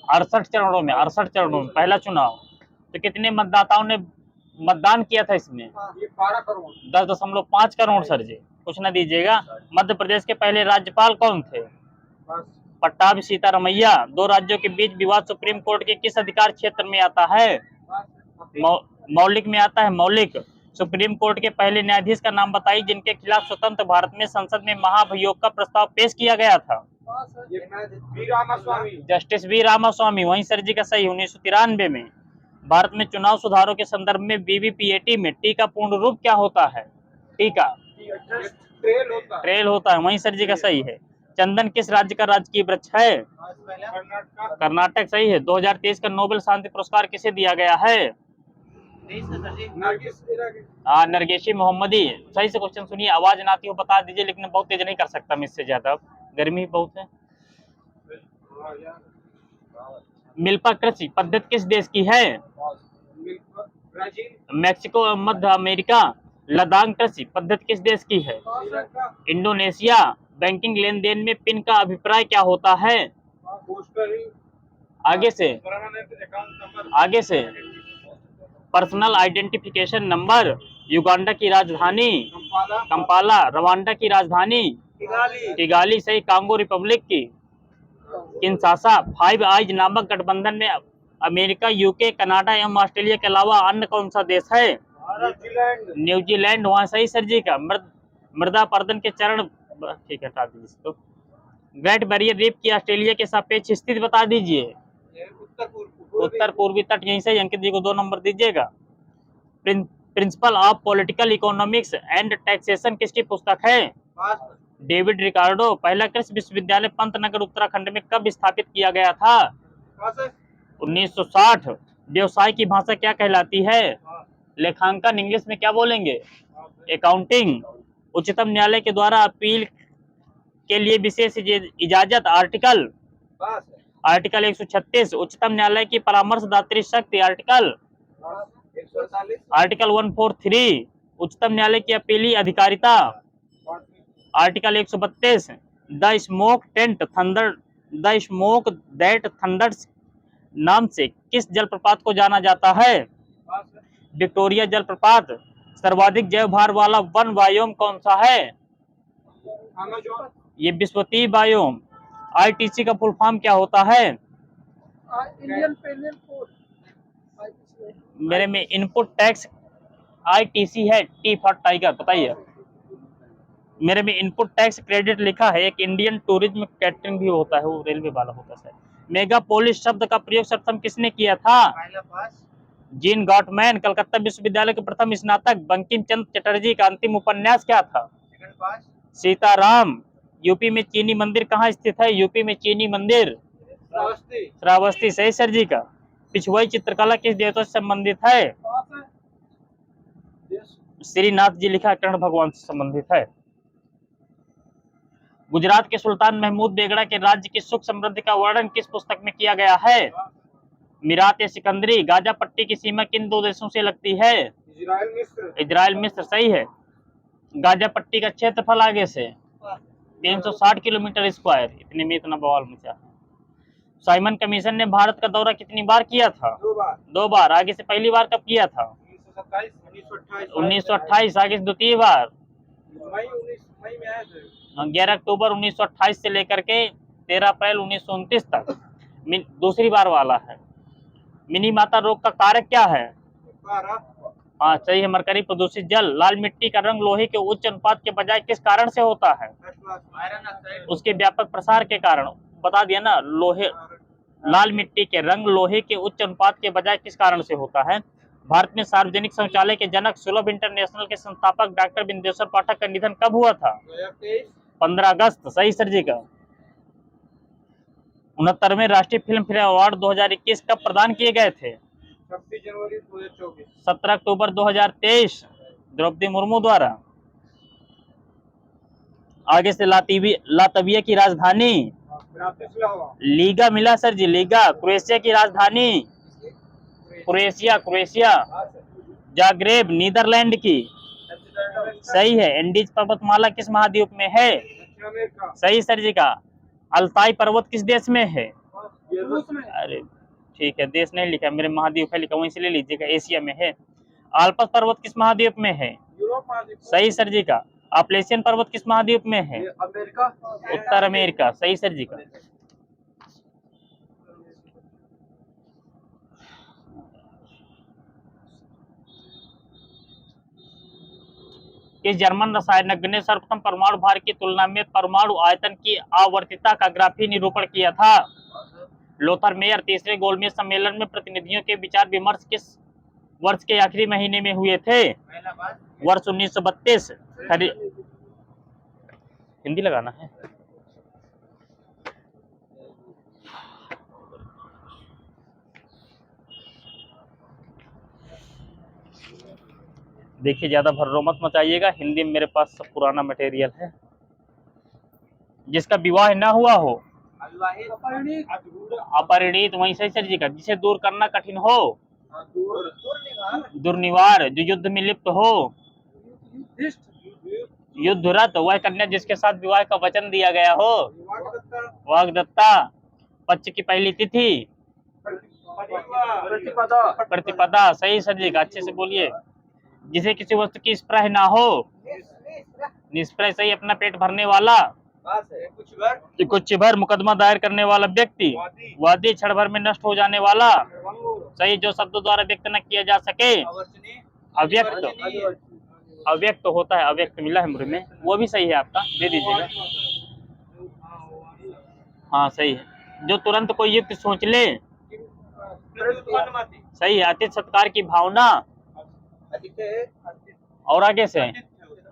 68 चरणों में, 68 चरणों में पहला चुनाव। तो कितने मतदाताओं ने मतदान किया था इसमें? 12 करोड़। 10.5 करोड़ सर जी, कुछ न दीजिएगा। मध्य प्रदेश के पहले राज्यपाल कौन थे? पट्टाभी सीतारमैया। 2 राज्यों के बीच विवाद सुप्रीम कोर्ट के किस अधिकार क्षेत्र में आता है? मौलिक में आता है, मौलिक। सुप्रीम कोर्ट के पहले न्यायाधीश का नाम बताइए जिनके खिलाफ स्वतंत्र भारत में संसद में महाभियोग का प्रस्ताव पेश किया गया था। V Ramaswami. Justice V Ramaswami, वहीं सर जी का सही। 1993 में भारत में चुनाव सुधारों के संदर्भ में बीबीपीएटी में टी का पूर्ण रूप क्या होता है? टीका ट्रेल होता है। ट्रेल होता है, वहीं सर जी का सही है। चंदन किस राज्य का राजकीय वृक्ष है? कर्नाटक। कर्नाटक, सही है। 2023 का नोबेल शांति पुरस्कार किसे दिया गया है? नरगिस इराकी। नरगेशी मोहम्मदी, सही से क्वेश्चन सुनिए। आवाज ना आती हो बता दीजिए, लेकिन बहुत तेज नहीं कर सकता मैं इससे ज्यादा, गर्मी बहुत है। मिल्पा कृषि पद्धति किस देश की है? ब्राजील। मैक्सिको और मध्य अमेरिका। लद्दाख कृषि पद्धति किस देश की है? श्रीलंका। इंडोनेशिया। बैंकिंग लेन देन में पिन का अभिप्राय क्या होता है? पोस्टल। आगे से परमानेंट अकाउंट नंबर। आगे से पर्सनल आइडेंटिफिकेशन नंबर। युगांडा की राजधानी कंपाला। कंपाला। रवांडा की राजधानी किगाली। किगाली, सही। कांगो रिपब्लिक की किनशासा। फाइव आइज नामक गठबंधन में अमेरिका, यूके, कनाडा एवं ऑस्ट्रेलिया के अलावा अन्य कौन सा देश है? न्यूजीलैंड। न्यूजीलैंड, वहाँ सही सर जी का। मृदा पर्दन के चरण, ठीक है हटा दीजिए इसको। ग्रेट बैरियर रीफ की ऑस्ट्रेलिया के सापेक्ष स्थिति बता दीजिए। उत्तर पूर्वी तट, यहीं से अंकित जी को 2 नंबर दीजिएगा। Principle of political economics and taxation किसकी पुस्तक है? David Ricardo. पहला कृषि विश्वविद्यालय पंतनगर उत्तराखंड में कब स्थापित किया गया था? 1960। व्यवसाय की भाषा क्या कहलाती है? लेखांकन, इंग्लिश में क्या बोलेंगे? अकाउंटिंग। उच्चतम न्यायालय के द्वारा अपील के लिए विशेष इजाजत आर्टिकल 136। उच्चतम न्यायालय की परामर्शदात्री शक्ति आर्टिकल 143। उच्चतम न्यायालय की अपीली अधिकारिता article 132। The smoke that thunder's नाम से किस जलप्रपात को जाना जाता है? विक्टोरिया जलप्रपात। सर्वाधिक जैव भार वाला वन बायोम कौन सा है? ये विश्वतीय बायोम। आईटीसी का फुल फॉर्म क्या होता है? Indian penal code. मेरे में इनपुट टैक्स आईटीसी है, टी फॉर टाइगर, बताइए। मेरे में इनपुट टैक्स क्रेडिट लिखा है। एक इंडियन टूरिज्म कैटरिंग भी होता है, वो रेलवे वाला होता है। मेगापोलिस शब्द का प्रयोग सर्वप्रथम किसने किया था? Gene Gottmann. कलकत्ता विश्वविद्यालय के प्रथम स्नातक बंकिम चंद्र चटर्जी का अंतिम उपन्यास क्या था? सीताराम। यूपी में चीनी मंदिर कहाँ स्थित है? यूपी में चीनी मंदिर श्रावस्ती, सही सर जी का। पिछुआई चित्रकला किस देवता से संबंधित है? श्रीनाथ जी लिखा, कर्ण भगवान से संबंधित है। गुजरात के सुल्तान महमूद बेगड़ा के राज्य की सुख समृद्धि का वर्णन किस पुस्तक में किया गया है? मिरात सिकंदरी। गाजा पट्टी की सीमा किन 2 देशों से लगती है? इजराइल मिस्र, सही है। गाजा पट्टी का क्षेत्रफल आगे से 360 किलोमीटर स्क्वायर। इतने में इतना बवाल मचा। साइमन कमीशन ने भारत का दौरा कितनी बार किया था? 2 बार। आगे से पहली बार कब किया था? 1928। आगे से द्वितीय बार 11 अक्टूबर 1928 से लेकर के 13 अप्रैल 1929 तक दूसरी बार वाला है। मिनी माता रोग का कारक क्या है? हाँ सही है, मरकरी प्रदूषित जल। लाल मिट्टी का रंग लोहे के उच्च अनुपात के बजाय किस कारण से होता है? उसके व्यापक प्रसार के कारण। बता दिया ना, लोहे। लाल मिट्टी के रंग लोहे के उच्च अनुपात के बजाय किस कारण से होता है? भारत में सार्वजनिक शौचालय के जनक सुलभ इंटरनेशनल के संस्थापक डॉक्टर बिंदेश्वर पाठक का निधन कब हुआ था? 15 अगस्त, सही सर जी का। 69वें राष्ट्रीय फिल्म फेयर अवार्ड 2021 कब प्रदान किए गए थे? 26 जनवरी 2024। 17 अक्टूबर 2023 द्रौपदी मुर्मू द्वारा। आगे से लातविया की राजधानी लीगा मिला सर जी, लीगा। क्रोएशिया की राजधानी क्रोएशिया। जाग्रेब नीदरलैंड की, सही है। एंडीज पर्वतमाला किस महाद्वीप में है? सही सर जी का। अल्ताई पर्वत किस देश में है? अरे ठीक है, देश नहीं लिखा, मेरे महाद्वीप है लिखा, वहीं से ले लीजिएगा। एशिया में है। आल्पस पर्वत किस महाद्वीप में है? सही सर जी का। अपलेशियन पर्वत किस महाद्वीप में है? अमेरिका। उत्तर अमेरिका, सही सर जी का। किस जर्मन रसायनज्ञ ने सर्वप्रथम परमाणु भार की तुलना में परमाणु आयतन की आवर्तीता का ग्राफी निरूपण किया था? Lothar Meyer. तीसरे गोलमेज सम्मेलन में प्रतिनिधियों के विचार विमर्श किस वर्ष के आखिरी महीने में हुए थे? वर्ष 1932। हिंदी लगाना है। देखिए ज्यादा भर्रो मत मचाइएगा, हिंदी में मेरे पास सब पुराना मटेरियल है। जिसका विवाह न हुआ हो, अपरिणीत, वहीं सही सर जी का। जिसे दूर करना कठिन हो, दुर्निवार। जो युद्ध में लिप्त हो, युद्धरत। वह कन्या जिसके साथ विवाह का वचन दिया गया हो, वाग्दत्ता। पक्ष की पहली तिथि, प्रतिपदा। सही सर जी का, अच्छे से बोलिए। जिसे किसी वस्तु की स्प्रह ना हो, निष्प्रह। सही। अपना पेट भरने वाला, कुछ भर। मुकदमा दायर करने वाला व्यक्ति, वादी। क्षण भर में नष्ट हो जाने वाला, सही। जो शब्दों द्वारा व्यक्त न किया जा सके, अव्यक्त। अव्यक्त होता है, अव्यक्त मिला है मुझे में, वो भी सही है आपका, दे दीजिएगा। हाँ सही है। जो तुरंत कोई युक्त सोच ले, सही है। आतिथ्य सत्कार की भावना, और आगे से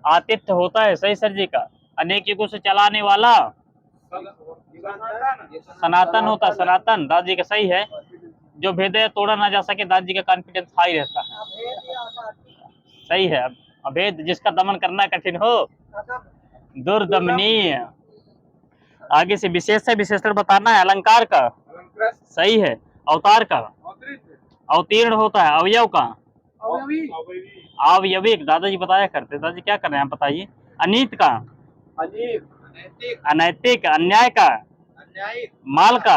आतिथ्य होता है, सही सर जी का। अनेक युगों से चलाने वाला, सनातन होता है, सनातन। दादाजी का सही है। जो भेद तोड़ा ना जा सके, दादाजी का कॉन्फिडेंस हाई रहता है, सही है। अभेद, जिसका दमन करना कठिन हो, दुर्दमनीय। आगे से विशेष है, विशेषण बताना है। अलंकार का, सही है। अवतार का, अवतीर्ण होता है। अवयव का, अवयविक। दादाजी बताया करते। दादाजी क्या कर रहे हैं आप बताइए। अनीत का, अनैतिक। अन्याय का, माल का,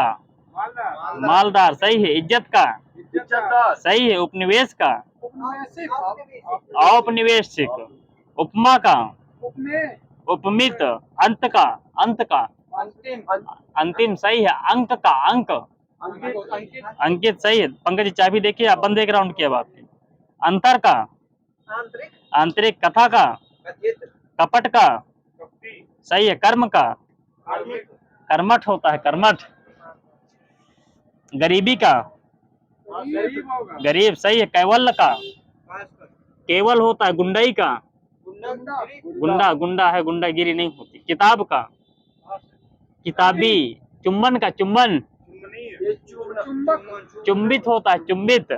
मालदार। सही है। इज्जत का, सही है। उपनिवेश का, औपनिवेशिक। उपमा का, उपमित। अंत का, अंत का, अंतिम। सही है। अंक का, अंक। अंकित, सही है। पंकज जी चाबी देखिए, आप बंद एक राउंड किया आपकी। अंतर का, आंतरिक। कथा का, कपट का, सही है। कर्म का, कर्मठ होता है, कर्मठ। गरीबी का, गरीब, सही है। कैवल्य का, केवल होता है। गुंडई का, गुंडा, गुंडा है, गुंडागिरी नहीं होती। किताब का, किताबी। चुम्बन का, चुम्बन। चुंबित होता है, चुंबित।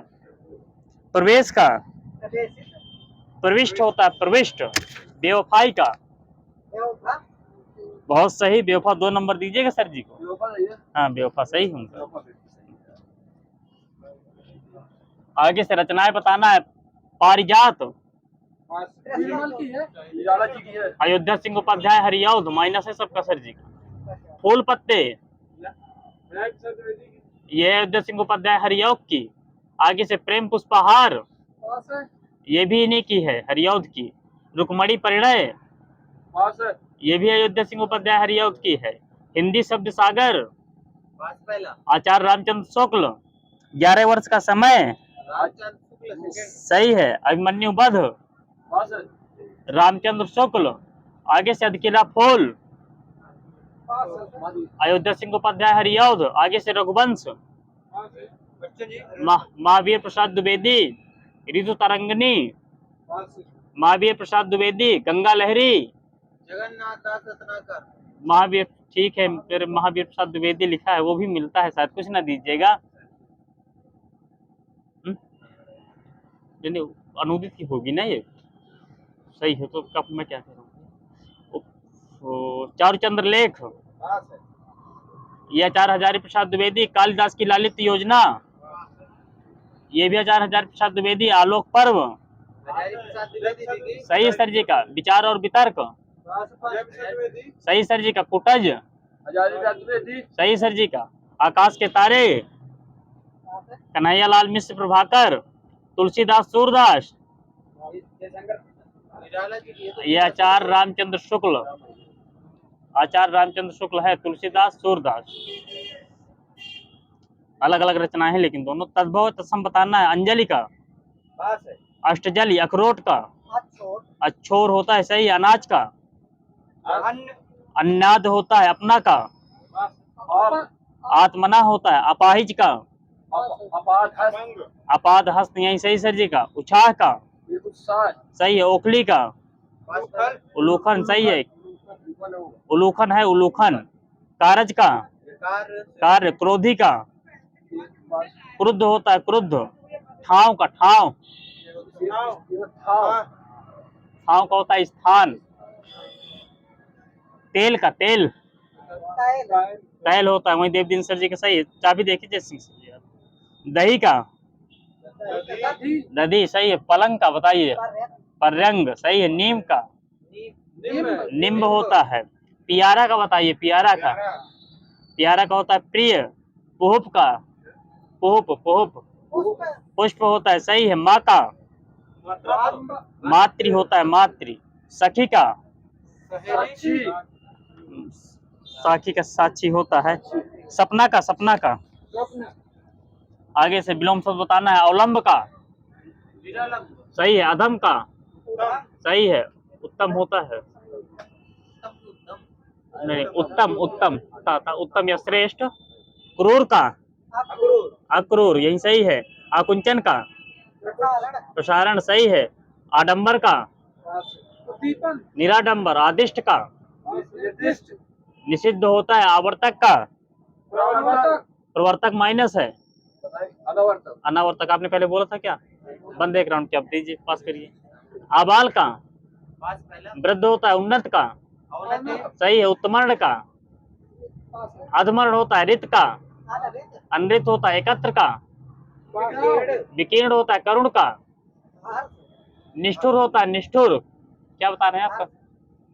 प्रवेश का, प्रविष्ट होता है, प्रविष्ट। बेवफाई का, बहुत सही। बेवफा 2 नंबर दीजिएगा सर जी को। हाँ बेवफा सही होगा। आगे से रचनाएं बताना है। पारिजात, अयोध्या सिंह उपाध्याय। हरिऔध, माइनस है सबका सर जी का। फूल पत्ते, ये अयोध्या सिंह उपाध्याय हरिऔध की। आगे से प्रेम पुष्पहार, ये भी इन्हीं की है, हरिऔध की। रुक्मणी परिणय, ये भी अयोध्या सिंह उपाध्याय हरिऔध की है। हिंदी शब्द सागर, आचार्य रामचंद्र शुक्ल। 11 वर्ष का समय, सही है। अभिमन्यु वध, रामचंद्र शुक्ल। आगे से अधकिला फूल, अयोध्या सिंह उपाध्याय हरिऔध। आगे से रघुवंश, महावीर प्रसाद द्विवेदी। ऋतु तरंगनी, महावीर प्रसाद द्विवेदी। गंगा लहरी, जगन्नाथ दास रत्नाकर। महावीर, ठीक है। फिर महावीर प्रसाद द्विवेदी लिखा है, वो भी मिलता है शायद, कुछ ना दीजिएगा। अनुदित की होगी ना ये, सही है। तो कब मैं क्या कह रहा हूँ। चारुचंद्र लेख, ये आचार्य हजारी प्रसाद द्विवेदी। कालिदास की लालित योजना, ये भी आचार्य हजारी प्रसाद द्विवेदी। आलोक पर्व, सही सर जी का। विचार और वितर्क, सही सर जी का। कुटज, सही सर जी का। आकाश के तारे, कन्हैयालाल मिश्र प्रभाकर। तुलसीदास सूरदास, ये आचार्य रामचंद्र शुक्ल। आचार्य रामचंद्र शुक्ल है। तुलसीदास सूरदास, अलग अलग रचनाएं हैं लेकिन दोनों। तद्भव तत्सम बताना है। अंजलि का, अष्टजली। अखरोट का, अच्छोर होता है, सही है। अनाज का अन्न अन्नाद होता है, अपना का आत्मना होता है। अपाहिज का अपंग अपाद हस्त, यही सही सर जी का। उछाह का सही है। ओखली का उलूखल उलूखन, सही है। उलूखन है, उलूखन। कारज का कार्य। क्रोधी का क्रुद्ध होता है, क्रुद्ध। ठाव का ठाव ठाव का होता है स्थान। तेल का तेल तैल होता है, वही देवदीन सर जी का, सही है। चाबी देखिए जैसी सर जी आप। दही का दधी, सही है। पलंग का बताइए। पर्यंग, सही है। नीम का निम्ब होता है। पियारा का बताइए। पियारा का होता है प्रिय। पुहुप का पुहुप पुष्प होता है, सही है। माँ का मातृ होता है, मातृ। सखी का साखी का साक्षी होता है। सपना का आगे से विलोम शब्द बताना है। अवलंब का सही है। अधम का सही है। उत्तम होता है, नहीं उत्तम उत्तम उत्तम या श्रेष्ठ। क्रूर का अक्रूर, यही सही है। आकुंचन का प्रसारण, सही है। आडंबर का निराडंबर। आदिष्ट का निषिद्ध होता है। आवर्तक का प्रवर्तक माइनस है। अनावर्तक आपने पहले बोला था क्या? बंद एक राउंड क्या आप दीजिए, पास करिए। आबाल का वृद्ध होता है। उन्नत का सही है। उत्तमर्ण का अधमर्ण होता है। रित का अनृत होता है। एकत्र का विकीर्ण होता है। करुण का निष्ठुर होता है। निष्ठुर क्या बता रहे हैं आपका?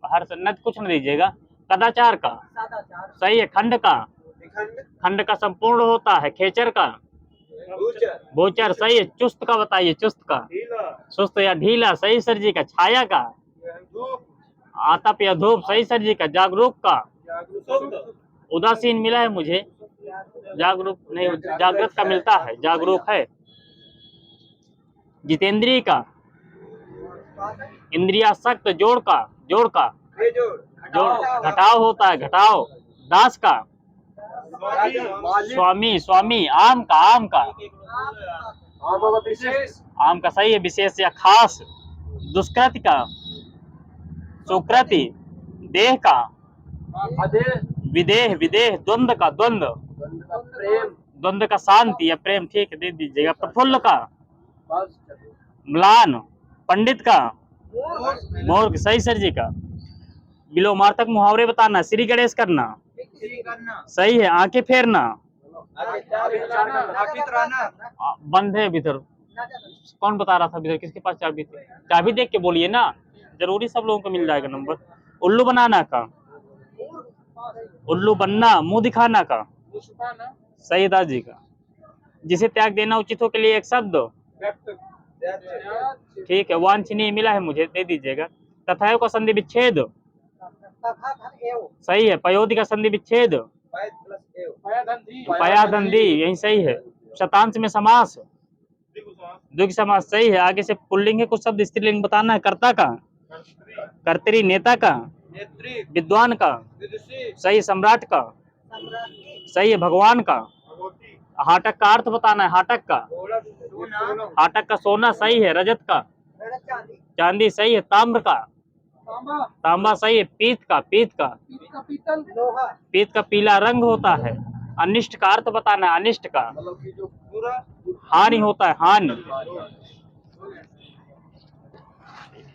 हर सन्नत कुछ न दीजिएगा। कदाचार का सही है। खंड का खंड का संपूर्ण होता है। खेचर का भोचर, सही है। चुस्त का बताइए। चुस्त का सुस्त या ढीला, सही सर जी का। छाया का आतप या धूप, सही सर जी का। जागरूक का उदासीन मिला है मुझे, जागरूक नहीं, जागृत का मिलता है, जागरूक है। जितेंद्रिय का इंद्रियासक्त। जोड़ का जोड़ घटाव होता है। घटाव। दास का स्वामी। आम का सही है। विशेष या खास। दुष्कृति का सुकृति। देह का विदेह। द्वंद्व का द्वंद्व का शांति या प्रेम, ठीक है, दे दीजिएगा। प्रफुल्ल का म्लान। पंडित का मूर्ख, सही सर जी का। विलोमार्थक मुहावरे बताना। श्री गणेश करना सही है। आंखें फेरना बंद है भीतर। कौन बता रहा था भीतर? किसके पास चाबी थी? चाबी देख के बोलिए ना, जरूरी सब लोगों को मिल जाएगा नंबर। उल्लू बनाना का उल्लू बनना। मुंह दिखाना का सही दास जी का। जिसे त्याग देना उचित हो के लिए एक शब्द, ठीक है। वांछनीय मिला है मुझे, दे दीजिएगा। तथायो का संधि विच्छेद, सही है। पयोधि का संधि विच्छेद पयाधंधी, यही सही है। शतांश में समास द्विगु समास, सही है। आगे से पुल्लिंग है, कुछ शब्द स्त्रीलिंग बताना है। कर्ता का कर्तरी। नेता का विद्वान का सही। सम्राट का सही है। भगवान का हाटक का अर्थ बताना है। हाटक का सोना, सही है। रजत का चांदी, सही है। ताम्र का तांबा, सही है। पीत का पीत का पीला रंग होता है। अनिष्ट का अर्थ बताना है। अनिष्ट का हानि होता है। हानि।